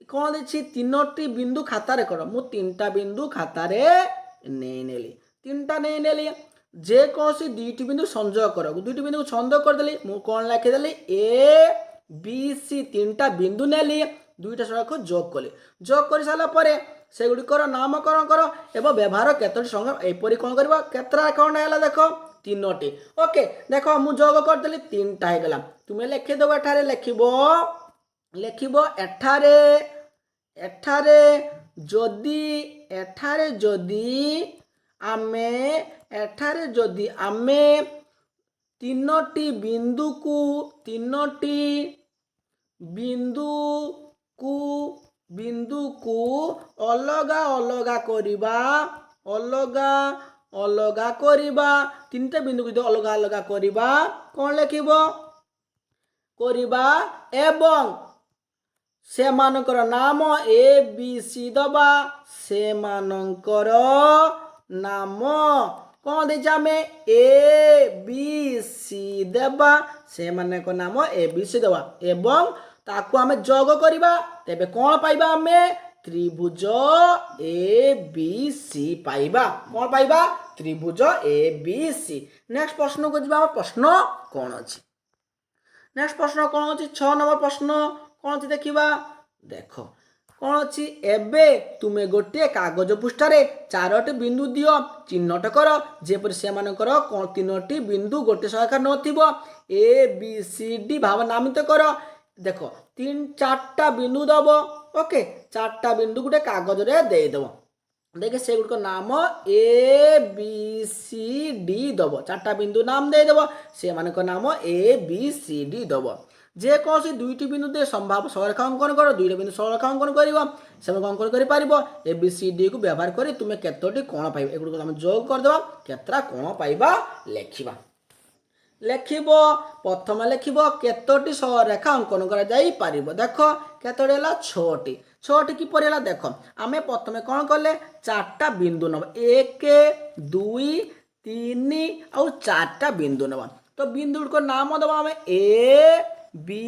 कोन देछि तीनोटी बिंदु खाता रे कर मु तीनटा बिंदु खाता रे नै नेली तीनटा नै नेली जे कोसी दुईटी बिंदु संयोग कर दुईटी बिंदु संयोग कर देली मु कोन लिखि देली ए बी सी तीनटा बिंदु नेली दुईटा सरलरेखा जोग कली जोग कर साला परे से गुडिकर नामकरण कर एवं व्यवहार केतोटी संग एपरि कोन करबा केतरा कोन हैला देखो तीनोटी ओके देखो मु जोग कर देली तीनटा हे गला तुमे लिखि दबो एठारे लिखिबो एठारे ଯଦି ଆମେ ତିନୋଟି ବିନ୍ଦୁକୁ ଅଲଗା ଅଲଗା କରିବା ତିନିଟା ବିନ୍ଦୁକୁ ଯଦି ଅଲଗା ଅଲଗା କରିବା କ'ଣ ଲେଖିବ କରିବା ଏବଂ ସେମାନଙ୍କର ନାମ ଏ ବି ସି ଦବା ସେମାନଙ୍କର ନାମ କ'ଣ ଦେଇଛି ଆମେ ଏ ବି ସି ଦେବା ସେମାନଙ୍କ ନାମ ଏ ବି ସି ଦେବା ଏବଂ ତାକୁ ଆମେ ଯୋଗ କରିବା ତେବେ କ'ଣ ପାଇବା ଆମେ ତ୍ରିଭୁଜ ଏ ବି ସି ପାଇବା କ'ଣ ପାଇବା ତ୍ରିଭୁଜ ଏ ବି ସି ନେକ୍ସଟ ପ୍ରଶ୍ନକୁ ଯିବା ଆମ ପ୍ରଶ୍ନ କ'ଣ ଅଛି ନେକ୍ସଟ ପ୍ରଶ୍ନ କ'ଣ ଅଛି 6 ନମ୍ବର ପ୍ରଶ୍ନ କ'ଣ ଅଛି ଦେଖିବା ଦେଖ କ'ଣ ଅଛି ଏବେ ତୁମେ ଗୋଟିଏ କାଗଜ ପୃଷ୍ଠାରେ 4ଟି ବିନ୍ଦୁ ଦିଅ ଚିହ୍ନଟ କର ଯେପରି ସେମାନଙ୍କର ତିନୋଟି ବିନ୍ଦୁ ଗୋଟିଏ ସହାୟକ ନଥିବ ଏ ବି ସି ଡି ଭାବ ନାମିତ କର ଦେଖ 4ଟା ବିନ୍ଦୁ ଦବ ଓକେ 4ଟା ବିନ୍ଦୁ ଗୋଟେ କାଗଜରେ ଦେଇଦେବ ଦେଖେ ସେଗୁଡ଼ିକ ନାମ ଏ ବି ସି ଡି ଦବ 4ଟା ବିନ୍ଦୁ ନାମ ଦେଇଦେବ ସେମାନଙ୍କ ନାମ ଏ ବି ସି ଡି ଦବ ଯେକୌଣସି 2ଟି ବିନ୍ଦୁ ଦେଇ ସମ୍ଭାବ୍ୟ ସରେଖା ଅଙ୍କନ କର 2ଟା ବିନ୍ଦୁ ସରେଖା ଅଙ୍କନ କରିବ ସେମାନଙ୍କୁ ଅଙ୍କନ କରିପାରିବ ଏ ବି ସି ଡି କୁ ବ୍ୟବହାର କରି ତୁମେ କେତୋଟି କୋଣ ପାଇବ ଏଗୁଡ଼ିକ ଆମେ ଯୋଗ କରିଦେବା କେତେଟା କୋଣ ପାଇବା ଲେଖିବ ପ୍ରଥମେ ଲେଖିବ କେତୋଟି ସରେଖା ଅଙ୍କନ କରାଯାଇପାରିବ ଦେଖ କେତୋଟି ହେଲା 6ଟି କିପରି ହେଲା ଦେଖ ଆମେ ପ୍ରଥମେ କ'ଣ କଲେ 4ଟା ବିନ୍ଦୁ ନେବା 1 2 3 ଆଉ 4ଟା ବିନ୍ଦୁ ନେବା ତ ବିନ୍ଦୁ ଗୁଡ଼ିକ ନାମ ଦେବା ଆମେ ଏ ବି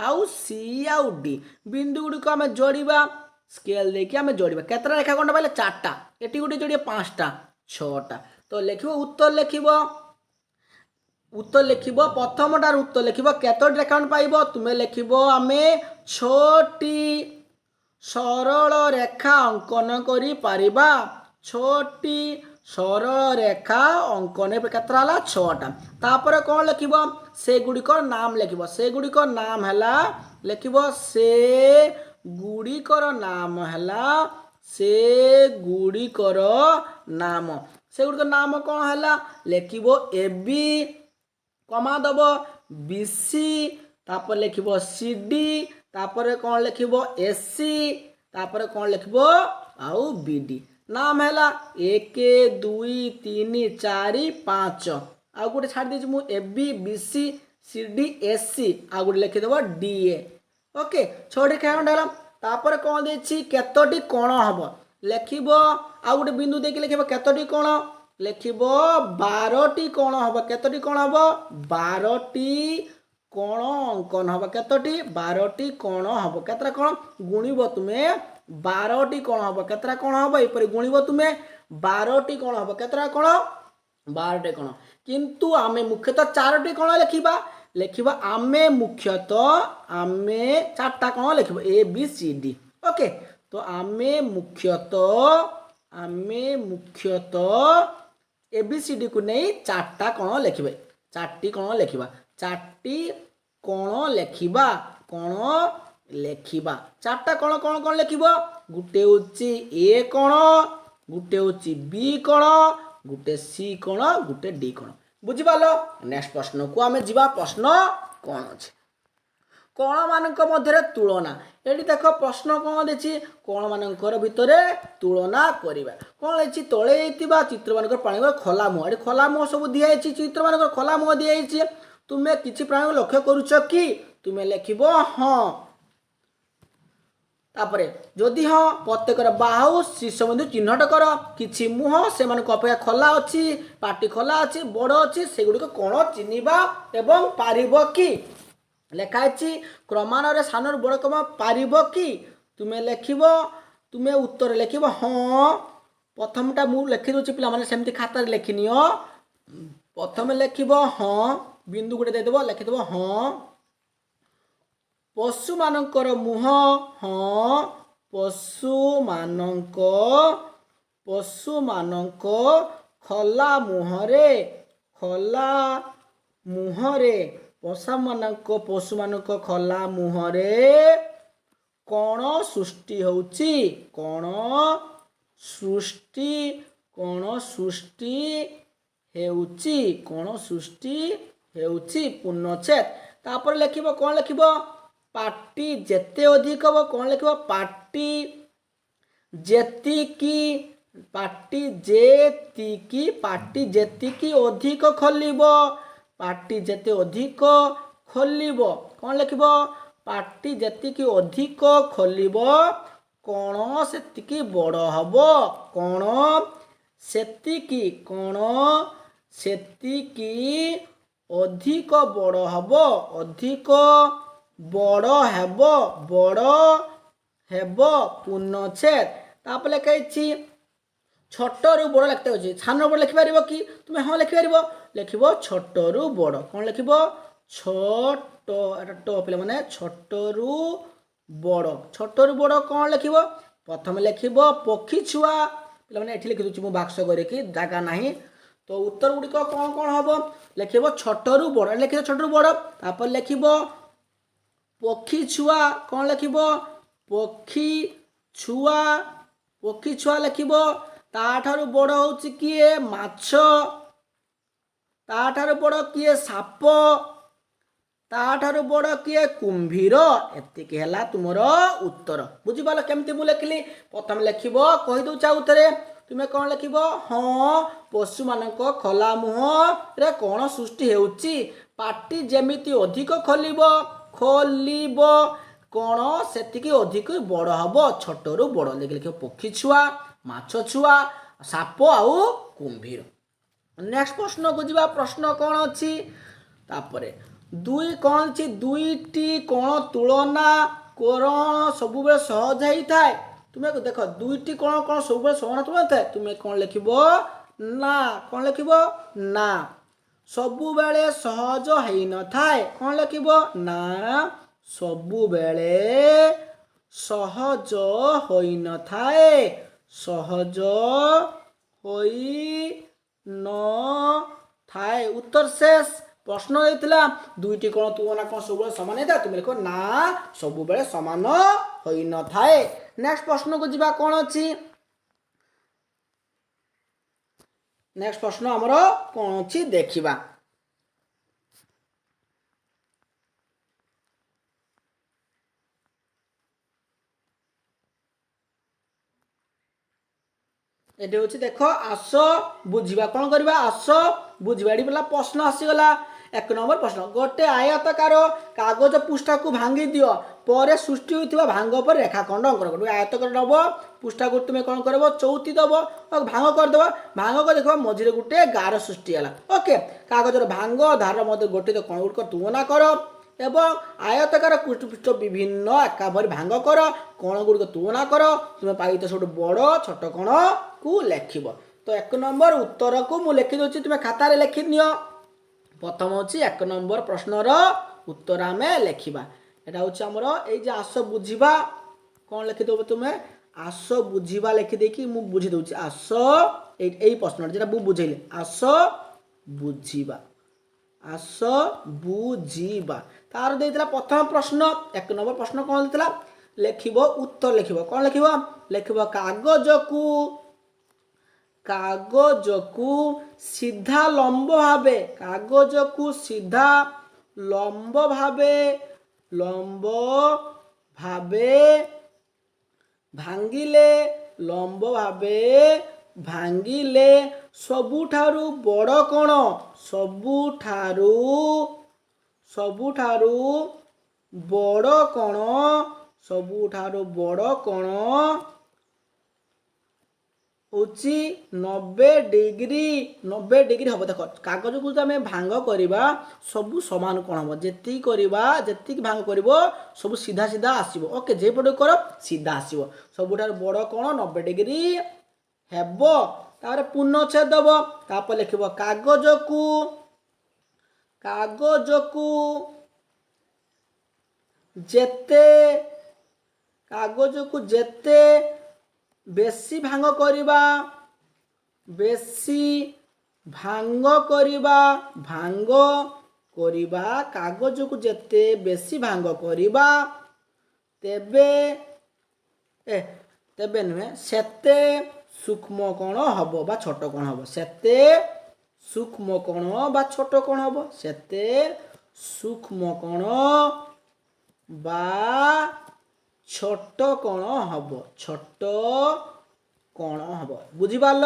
ଆଉ ସି ଆଉ ଡି ବିନ୍ଦୁ ଗୁଡ଼ିକ ଆମେ ଯୋଡ଼ିବା ସ୍କେଲ ଦେଇକି ଆମେ ଯୋଡ଼ିବା କେତେଟା ରେଖା ଖଣ୍ଡ ପାଇଲେ 4ଟା ଏଠି ଗୋଟେ ଯୋଡ଼ିବା 5ଟା 6ଟା ତ ଲେଖିବ ଉତ୍ତର ଲେଖିବ ପ୍ରଥମଟାର ଉତ୍ତର ଲେଖିବ କେତୋଟି ରେଖାଖଣ୍ଡ ପାଇବ ତୁମେ ଲେଖିବ ଆମେ 6ଟି ସରଳ ରେଖା ଅଙ୍କନ କରିପାରିବା 6ଟି ସରଳ ରେଖା ଅଙ୍କନ କେତେଟା ହେଲା 6ଟା ତାପରେ କ'ଣ ଲେଖିବ ସେଗୁଡ଼ିକ ନାମ ଲେଖିବ ସେଗୁଡ଼ିକ ନାମ ହେଲା ଲେଖିବ ସେଗୁଡ଼ିକର ନାମ କ'ଣ ହେଲା ଲେଖିବ ଏ ବି କମା ଦେବ ବି ସି ତାପରେ ଲେଖିବ ସି ଡି ତାପରେ କ'ଣ ଲେଖିବ ଏସ୍ ସି ତାପରେ କ'ଣ ଲେଖିବ ଆଉ ବି ଡି ନାମ ହେଲା 1 2 3 4 5 ଆଉ ଗୋଟେ ଛାଡ଼ି ଦେଇଛି ମୁଁ A B B C C D S C ଆଉ ଗୋଟେ ଲେଖିଦେବ ଡି ଏ ଓକେ 6ଟି ରେଖାଖଣ୍ଡ ହେଲା ତାପରେ କ'ଣ ଦେଇଛି କେତୋଟି କୋଣ ହେବ ଲେଖିବ ଆଉ ଗୋଟେ ବିନ୍ଦୁ ଦେଇକି ଲେଖିବ କେତୋଟି କୋଣ ଲେଖିବ 12ଟି କୋଣ ହେବ କେତୋଟି କୋଣ ହେବ 12ଟି କୋଣ ଅଙ୍କନ ହେବ କେତୋଟି 12ଟି କୋଣ ହେବ କେତେଟା କୋଣ ଗୁଣିବ ତୁମେ 12ଟି କୋଣ ହେବ କେତେଟା କୋଣ ହେବ ଏପରି ଗୁଣିବ ତୁମେ 12ଟି କୋଣ ହେବ କେତେଟା କୋଣ 12ଟି କୋଣ କିନ୍ତୁ ଆମେ ମୁଖ୍ୟତଃ 4ଟି କୋଣ ଲେଖିବା ଆମେ ମୁଖ୍ୟତଃ 4ଟା କୋଣ ଲେଖିବ ଏ ବି ସି ଡି ଓକେ ତ ଆମେ ମୁଖ୍ୟତଃ ଏ ବି ସି ଡି କୁ ନେଇ 4ଟା କୋଣ ଲେଖିବେ 4ଟି କୋଣ ଲେଖିବା 4ଟି କୋଣ ଲେଖିବା 4ଟା କୋଣ କ'ଣ ଲେଖିବ ଗୋଟେ ହେଉଛି ଏ କୋଣ ଗୋଟେ ହେଉଛି ବି କୋଣ ଗୋଟେ ସି କୋଣ ଗୋଟେ ଡି କୋଣ ବୁଝିପାରିଲ ନେକ୍ସଟ ପ୍ରଶ୍ନକୁ ଆମେ ଯିବା ପ୍ରଶ୍ନ କ'ଣ ଅଛି କୋଣମାନଙ୍କ ମଧ୍ୟରେ ତୁଳନା ଏଠି ଦେଖ ପ୍ରଶ୍ନ କ'ଣ ଦେଇଛି କୋଣମାନଙ୍କର ଭିତରେ ତୁଳନା କରିବା କ'ଣ ହେଇଛି ତଳେ ହେଇଥିବା ଚିତ୍ରମାନଙ୍କର ପ୍ରାଣୀଙ୍କର ଖୋଲା ମୁହଁ ଏଠି ଖୋଲା ମୁହଁ ସବୁ ଦିଆଯାଇଛି ଚିତ୍ରମାନଙ୍କର ଖୋଲା ମୁହଁ ଦିଆଯାଇଛି ତୁମେ କିଛି ପ୍ରାଣୀକୁ ଲକ୍ଷ୍ୟ କରୁଛ କି ତୁମେ ଲେଖିବ ହଁ ତାପରେ ଯଦି ହଁ ପ୍ରତ୍ୟେକର ବାହୁ ଶୀର୍ଷ ବିନ୍ଦୁ ଚିହ୍ନଟ କର କିଛି ମୁହଁ ସେମାନଙ୍କ ଅପେକ୍ଷା ଖୋଲା ଅଛି ପାଟି ଖୋଲା ଅଛି ବଡ଼ ଅଛି ସେଗୁଡ଼ିକ କ'ଣ ଚିହ୍ନିବା ଏବଂ ପାରିବ କି ଲେଖା ହେଇଛି କ୍ରମାନ୍ୱୟରେ ସାନରୁ ବଡ଼ କ୍ରମ ପାରିବ କି ତୁମେ ଉତ୍ତର ଲେଖିବ ହଁ ପ୍ରଥମଟା ମୁଁ ଲେଖିଦେଉଛି ପିଲାମାନେ ସେମିତି ଖାତାରେ ଲେଖିନିଅ ପ୍ରଥମେ ଲେଖିବ ହଁ ବିନ୍ଦୁ ଗୋଟେ ଦେଇଦେବ ଲେଖିଦେବ ହଁ ପଶୁମାନଙ୍କର ମୁହଁ ହଁ ପଶୁମାନଙ୍କ ଖୋଲା ମୁହଁରେ ପଶୁମାନଙ୍କ ଖୋଲା ମୁହଁରେ କ'ଣ ସୃଷ୍ଟି ହେଉଛି ସୃଷ୍ଟି ହେଉଛି ପୂର୍ଣ୍ଣଚ୍ଛେଦ। ତାପରେ ଲେଖିବ କ'ଣ ଲେଖିବ ପାଟି ଯେତେ ଅଧିକ ହେବ କ'ଣ ଲେଖିବ ପାଟି ଯେତିକି ଅଧିକ ଖୋଲିବ ପାଟି ଯେତେ ଅଧିକ ଖୋଲିବ କ'ଣ ଲେଖିବ ପାଟି ଯେତିକି ଅଧିକ ଖୋଲିବ କ'ଣ ସେତିକି ବଡ଼ ହେବ କ'ଣ ସେତିକି ଅଧିକ ବଡ଼ ହେବ ପୂର୍ଣ୍ଣଚ୍ଛେଦ। ତାପରେ ଲେଖା ହେଇଛି ଛୋଟରୁ ବଡ଼ ଲେଖିତେ ହେଉଛି ସାନ ବଡ଼ ଲେଖିପାରିବ କି ତୁମେ ହଁ ଲେଖିପାରିବ ଲେଖିବ ଛୋଟରୁ ବଡ଼ କ'ଣ ଲେଖିବ ଛୋଟ ଏଟା ଟ ପିଲାମାନେ ଛୋଟରୁ ବଡ଼ କ'ଣ ଲେଖିବ ପ୍ରଥମେ ଲେଖିବ ପକ୍ଷୀ ଛୁଆ ପିଲାମାନେ ଏଠି ଲେଖି ଦେଉଛି ମୁଁ ବାକ୍ସ କରିକି ଜାଗା ନାହିଁ ତ ଉତ୍ତର ଗୁଡ଼ିକ କ'ଣ ହେବ ଲେଖିବ ଛୋଟରୁ ବଡ଼ ଲେଖିବ ଛୋଟରୁ ବଡ଼ ତାପରେ ଲେଖିବ ପକ୍ଷୀ ଛୁଆ କ'ଣ ଲେଖିବ ପକ୍ଷୀ ଛୁଆ ଲେଖିବ ତାଠାରୁ ବଡ଼ ହେଉଛି କିଏ ମାଛ ତାଠାରୁ ବଡ଼ କିଏ ସାପ ତାଠାରୁ ବଡ଼ କିଏ କୁମ୍ଭୀର ଏତିକି ହେଲା ତୁମର ଉତ୍ତର ବୁଝିପାରିଲ କେମିତି ମୁଁ ଲେଖିଲି ପ୍ରଥମେ ଲେଖିବ କହିଦେଉଛି ଆଉ ଥରେ ତୁମେ କ'ଣ ଲେଖିବ ହଁ ପଶୁମାନଙ୍କ ଖୋଲା ମୁହଁରେ କ'ଣ ସୃଷ୍ଟି ହେଉଛି ପାଟି ଯେମିତି ଅଧିକ ଖୋଲିବ କ'ଣ ସେତିକି ଅଧିକ ବଡ଼ ହେବ ଛୋଟରୁ ବଡ଼ ଲେଖିବ ପକ୍ଷୀ ଛୁଆ ମାଛ ଛୁଆ ସାପ ଆଉ କୁମ୍ଭୀର। ନେକ୍ସଟ ପ୍ରଶ୍ନକୁ ଯିବା ପ୍ରଶ୍ନ କ'ଣ ଅଛି ତାପରେ କ'ଣ ଅଛି ଦୁଇଟି କ'ଣ ତୁଳନା କରଣ ସବୁବେଳେ ସହଜ ହେଇଥାଏ ତୁମେ ଦେଖ ଦୁଇଟି କ'ଣ ସବୁବେଳେ ସମାନ ତୁଳନା ଥାଏ ତୁମେ କ'ଣ ଲେଖିବ ନା କ'ଣ ଲେଖିବ ନା ସବୁବେଳେ ସହଜ ହେଇନଥାଏ କ'ଣ ଲେଖିବ ନା ସବୁବେଳେ ସହଜ ହୋଇନଥାଏ ଉତ୍ତର ଶେଷ ପ୍ରଶ୍ନ ହେଇଥିଲା ଦୁଇଟି କ'ଣ ତୁଳନା କ'ଣ ସବୁବେଳେ ସମାନ ହେଇଥାଏ ତୁମେ ଲେଖ ନା ସବୁବେଳେ ସମାନ ହୋଇନଥାଏ। ନେକ୍ସଟ ପ୍ରଶ୍ନକୁ ଯିବା କ'ଣ ଅଛି ନେକ୍ସଟ ପ୍ରଶ୍ନ ଆମର କ'ଣ ଅଛି ଦେଖିବା ଏଠି ହେଉଛି ଦେଖ ଆସ ବୁଝିବା କ'ଣ କରିବା ଆସ ବୁଝିବା ଏଠି ପିଲା ପ୍ରଶ୍ନ ଆସିଗଲା ଏକ ନମ୍ବର ପ୍ରଶ୍ନ ଗୋଟେ ଆୟତକାର କାଗଜ ପୃଷ୍ଠାକୁ ଭାଙ୍ଗି ଦିଅ ପରେ ସୃଷ୍ଟି ହୋଇଥିବା ଭାଙ୍ଗ ଉପରେ ରେଖାଖଣ୍ଡ ଅଙ୍କନ କର ଗୋଟେ ଆୟତକାର ନେବ ପୃଷ୍ଠାକୁ ତୁମେ କ'ଣ କରିବ ଚଉତି ଦେବ ଭାଙ୍ଗ କରିଦେବ ଭାଙ୍ଗ କରି ଦେଖିବ ମଝିରେ ଗୋଟେ ଗାର ସୃଷ୍ଟି ହେଲା ଓକେ କାଗଜର ଭାଙ୍ଗ ଧାର ମଧ୍ୟ ଗୋଟିଏ କ'ଣ ଗୁଡ଼ିକ ତୁଳନା କର ଏବଂ ଆୟତକାର ପୃଷ୍ଠ ବିଭିନ୍ନ ଏକାଭଳି ଭାଙ୍ଗ କର କ'ଣ ଗୁଡ଼ିକ ତୁଳନା କର ତୁମେ ପାଇତ ସବୁଠୁ ବଡ଼ ଛୋଟ କୋଣକୁ ଲେଖିବ ତ ଏକ ନମ୍ବର ଉତ୍ତରକୁ ମୁଁ ଲେଖିଦେଉଛି ତୁମେ ଖାତାରେ ଲେଖିନିଅ ପ୍ରଥମ ହେଉଛି ଏକ ନମ୍ବର ପ୍ରଶ୍ନର ଉତ୍ତର ଆମେ ଲେଖିବା ଏଇଟା ହେଉଛି ଆମର ଏଇ ଯେ ଆସ ବୁଝିବା କ'ଣ ଲେଖିଦେବ ତୁମେ ଆସ ବୁଝିବା ଲେଖିଦେଇକି ମୁଁ ବୁଝି ଦେଉଛି ଆସ ଏଇ ପ୍ରଶ୍ନଟା ଯେଟା ମୁଁ ବୁଝେଇଲି ଆସ ବୁଝିବା ତାର ଦେଇଥିଲା ପ୍ରଥମ ପ୍ରଶ୍ନ ଏକ ନମ୍ବର ପ୍ରଶ୍ନ କ'ଣ ଦେଇଥିଲା ଲେଖିବ ଉତ୍ତର ଲେଖିବ କ'ଣ ଲେଖିବ କାଗଜକୁ ସିଧା ଲମ୍ବ ଭାବେ ଭାଙ୍ଗିଲେ ସବୁଠାରୁ ବଡ଼ କ'ଣ ହେଉଛି 90 ଡିଗ୍ରୀ ହେବ ଦେଖ କାଗଜକୁ ଯଦି ଆମେ ଭାଙ୍ଗ କରିବା ସବୁ ସମାନ କ'ଣ ହେବ ଯେତିକି ଭାଙ୍ଗ କରିବ ସବୁ ସିଧା ଆସିବ ଓକେ ଯେପଟେ କର ସିଧା ଆସିବ ସବୁଠାରୁ ବଡ଼ କ'ଣ 90 ଡିଗ୍ରୀ ହେବ ତାପରେ ପୂର୍ଣ୍ଣଚ୍ଛେଦ ଦେବ ତାପରେ ଲେଖିବ କାଗଜକୁ ଯେତେ ବେଶୀ ଭାଙ୍ଗ କରିବା କାଗଜକୁ ଯେତେ ବେଶୀ ଭାଙ୍ଗ କରିବା ତେବେ ତେବେ ନୁହେଁ ସେତେ ସୂକ୍ଷ୍ମ କ'ଣ ହବ ବା ଛୋଟ କ'ଣ ହବ। ସେତେ ସୂକ୍ଷ୍ମ କ'ଣ ବା ଛୋଟ କ'ଣ ହବ। ସେତେ ସୂକ୍ଷ୍ମ କ'ଣ বা ছোট কোণ হব। ছোট কোণ হব। বুঝিপারল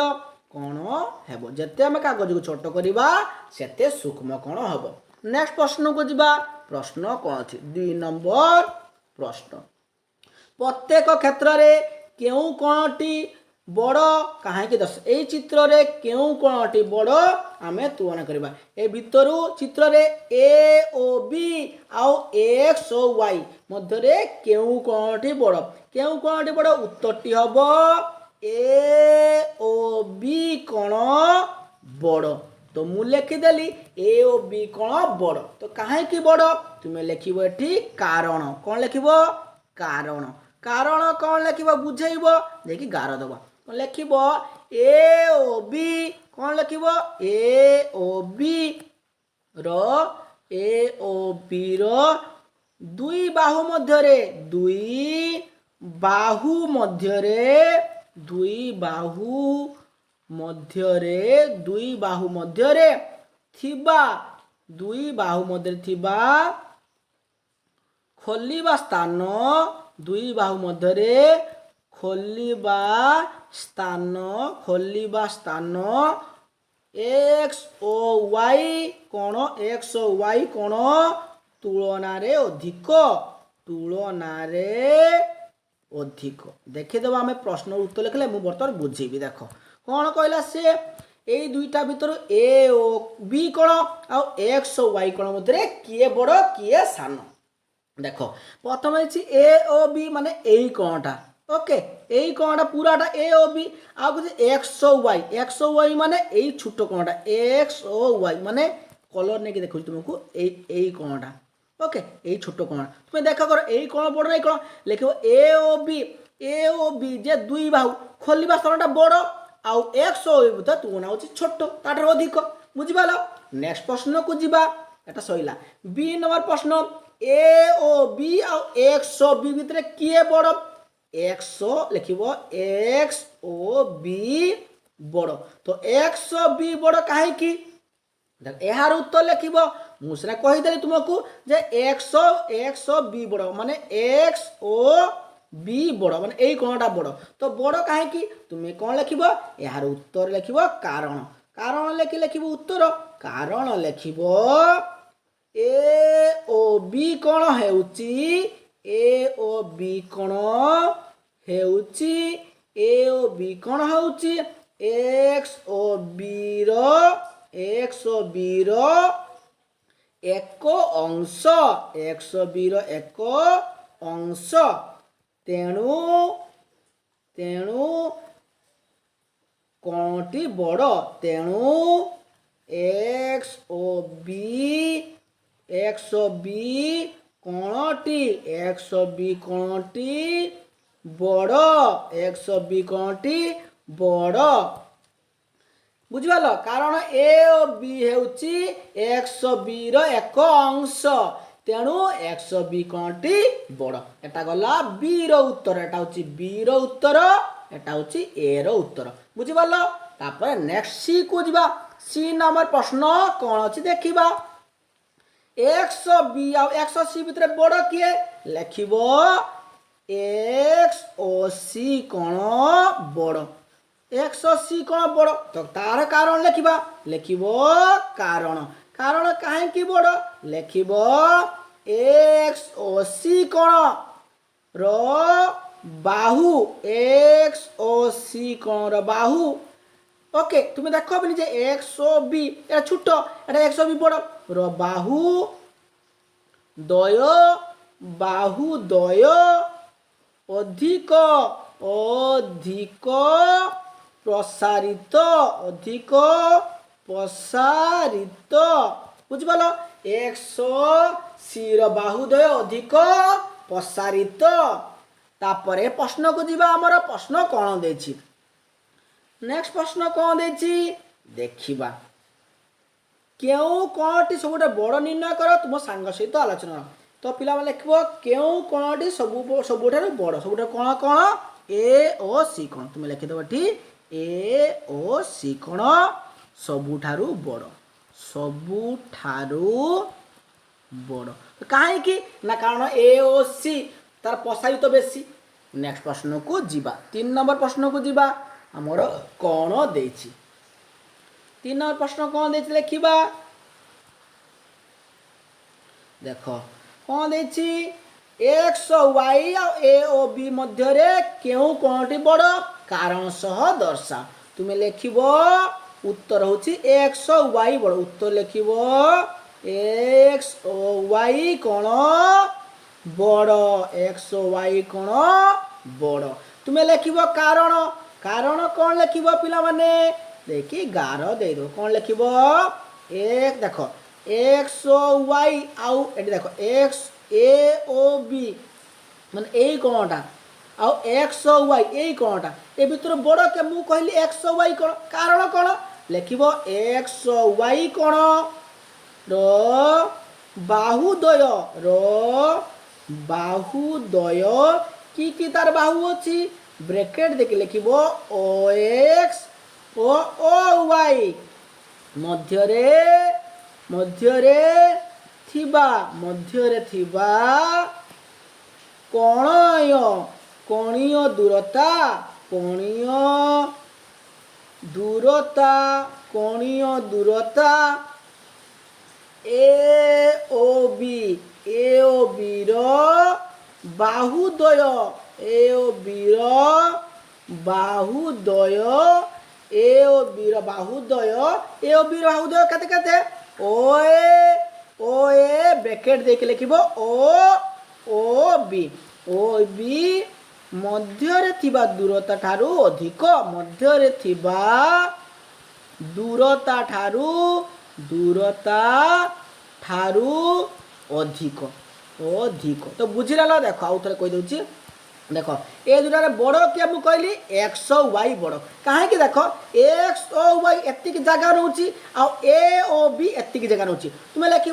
কোণ হব। যেতে আমি কাগজকে ছোট করিবা সেতে সূক্ষ্ম কোণ হব। নেক্সট প্রশ্নକୁ ଯିବା। প্রশ্ন কোণ ଅଛି 2 নম্বর প্রশ্ন। প্রত্যেক ক্ষেত্রে কেউ কোণটি বড় কাহিଁକି ଦଶ এই চিত্ରରେ কেউ কোণটি বড় ଆମେ ତୁଳନା କରିବା। ଏ ଭିତରୁ ଚିତ୍ରରେ ଏ ଓ ବି ଆଉ ଏକ୍ସ ଓ ୱାଇ ମଧ୍ୟରେ କେଉଁ କୋଣଟି ବଡ଼। କେଉଁ କୋଣଟି ବଡ଼ ଉତ୍ତରଟି ହେବ ଏ ଓ ବି କୋଣ ବଡ଼। ତ ମୁଁ ଲେଖିଦେଲି ଏ ଓ ବି କୋଣ ବଡ଼। ତ କାହିଁକି ବଡ଼ ତୁମେ ଲେଖିବ ଏଠି କାରଣ। କ'ଣ ଲେଖିବ କାରଣ। କାରଣ କ'ଣ ଲେଖିବ ବୁଝେଇବ ଦେଇକି ଗାର ଦେବ। ଲେଖିବ ଏ ଓ ବି କ'ଣ ଲେଖିବ ଏ ଓ ବି ର ଦୁଇ ବାହୁ ମଧ୍ୟରେ ଥିବା ଖୋଲିବା ସ୍ଥାନ ଏକ୍ସ ଓ ୱାଇ କୋଣ ତୁଳନାରେ ଅଧିକ। ଦେଖିଦେବା ଆମେ ପ୍ରଶ୍ନର ଉତ୍ତର ଲେଖିଲେ ମୁଁ ବର୍ତ୍ତମାନ ବୁଝେଇବି। ଦେଖ କ'ଣ କହିଲା ସେ এই দুইটা ভিতରୁ ଏ ଓ ବି କୋଣ ଆଉ ଏକ୍ସ ଓ ୱାଇ କୋଣ ମଧ୍ୟରେ କିଏ ବଡ଼ କିଏ ସାନ। ଦେଖ ପ୍ରଥମେ ହେଇଛି ଏ ଓ ବି ମାନେ ଏଇ କୋଣଟା। ওকে এই কোণটা পুরাটা এ ও বি আর কিছু এক্স ও ওয়াই মানে এই ছোট কোণটা এক্স ও ওয়াই মানে কলর নেই দেখুছি তোমাকে এই কোণটা। ওকে এই ছোট কোণ তুমি দেখা করো এই কোণ বড় না এই কোণ লিখব এ ও বি যে দুই বাহু খোলিবা স্থানটা বড় আউ এক্স ও ওয়াই ভিতরে তুলনা হচ্ছে ছোট তাঠার অধিক। বুঝিপাল। নেক্সট প্রশ্নকু যা এটা সইলা। বি নম্বর প্রশ্ন এ ও বি আউ এক্স ও বি ভিতরে কিয়ে বড় एक्स लिखब एक्स ओ बी बड़। तो एक्स ओ बी बड़ कहीं यार उत्तर लिखब मुझे कहीदेली तुमको जे एक्स ओ बी बड़ माने एक्स ओ बी बड़ माने यही कोणटा बड़। तो बड़ कहीं तुम्हें कौन लिखब यार उत्तर लिखब कारण। कारण लिखब उत्तर कारण लिखब ए ओ बी कोण हेउची ए ओ बी कोण हेउची ए ओ बी कोण हेउची एक्स ओ बी रो एक अंश एक्स ओ बी रो एक अंश। तेणु कोणटी बड़। तेणु एक्स ओ बी कोणटी बड़ एक्स बी कोणटी बड़। बुझिपाल कारण ए ओ बी हेउची एक्स बी रो एक अंश। तेणु एक्स बी कोणटी बड़। एटा गला बी रो उत्तर। एटा होची बी रो उत्तर एटा होची ए रो उत्तर। बुझिपाल। तापर नेक्स्ट सी को जिबा। सी नंबर प्रश्न कोन अछि देखिबा। एक्स बी आ एक्स सी भितर बड़ किए लिखिबो एक्स ओ सी कोण बड़। एक्स सी कोण बड़ तो तार कारण लिखिब कारण। कारण कहीं बड़ लिखिब एक्स ओ सी कोण रो बाहु एक्स ओ सी कोण रो बाहु। ओके तुम देखो भी जे एक्स ओ बी एटा छोट एटा एक्स ओ बी बड़ रो बाहु दय अधिक प्रसारित बुझिपाल। एक्स सी रो बाहुदय अधिक प्रसारित। तापरे प्रश्न को जीवा हमर प्रश्न कौन देछि। नेक्स्ट प्रश्न कौन देछि देखिबा। केउ कोणटी सबुठे बड़ निर्णय कर तुम सांग सहित आलोचना। तो पिला लिखब केउ कोणटी सबुठारु बड़ सबुठारु कोण कोण ए ओ सी कोण तुम लिखिदेव एठी ए ओ सी कोण सबुठारु बड़ सबुठारु बड़ कहीं ना कारण ए ओ सी तार प्रसारित बेसी। नेक्स्ट प्रश्न को जीवा 3 नंबर प्रश्न को जीवा आमर कौन देछि 3 नंबर प्रश्न कौन देछि लिखिबा देख कौन देछि एक्स वाई आ ए ओ बी मध्य रे केउ कोनटी बड़ कारण सह दर्शा तुमे लिखिबो उत्तर होछि एक्स वाई बड़ उत्तर लिखिबो एक्स ओ वाई कोन बड़ एक्स वाई कोन बड़ तुमे लिखिबो कारण कारण कौन लिखिबो पिला माने देखि गार दे दो कौन लिखिबो एक देखो एक्स वाई आउ एटी देखो एक्स ए ओ बी माने एई कोणटा आउ एक्स वाई एई कोणटा ए भितर बड़ के मु कहली एक्स वाई कोण कारण कोण लिखिबो एक्स वाई कोण रो बाहुद्वय की तार बाहु अछि ब्रैकेट देके लिखिबो ओ एक्स ओ वाई मध्यरे थिबा कोणीय दूरता ए ओ बी रो बाहुद्वय केते ओ ए ब्रैकेट देके लिखिबो ओ बी मध्यरे थिबा दूरता ठारू अधिक अधिक तो बुझिला देख आउ थे कही दूसरी देख ए दुटारे बड़ किए मुझे कहली एक्स वाई बड़ कहीं देख एक्स ओ वाई एतिक जगह रोचे ए ओ बी एतिक जगह रोचे तुम लिख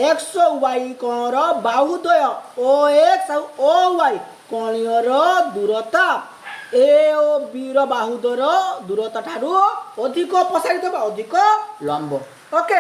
एक्स वाई कोण बाहुद्वय ओ एक्स ओ वाई कोणीयर दूरता ए ओ बी बाहुद्वयर दूरता ठारू अधिक प्रसारित अधिक लंब ओके।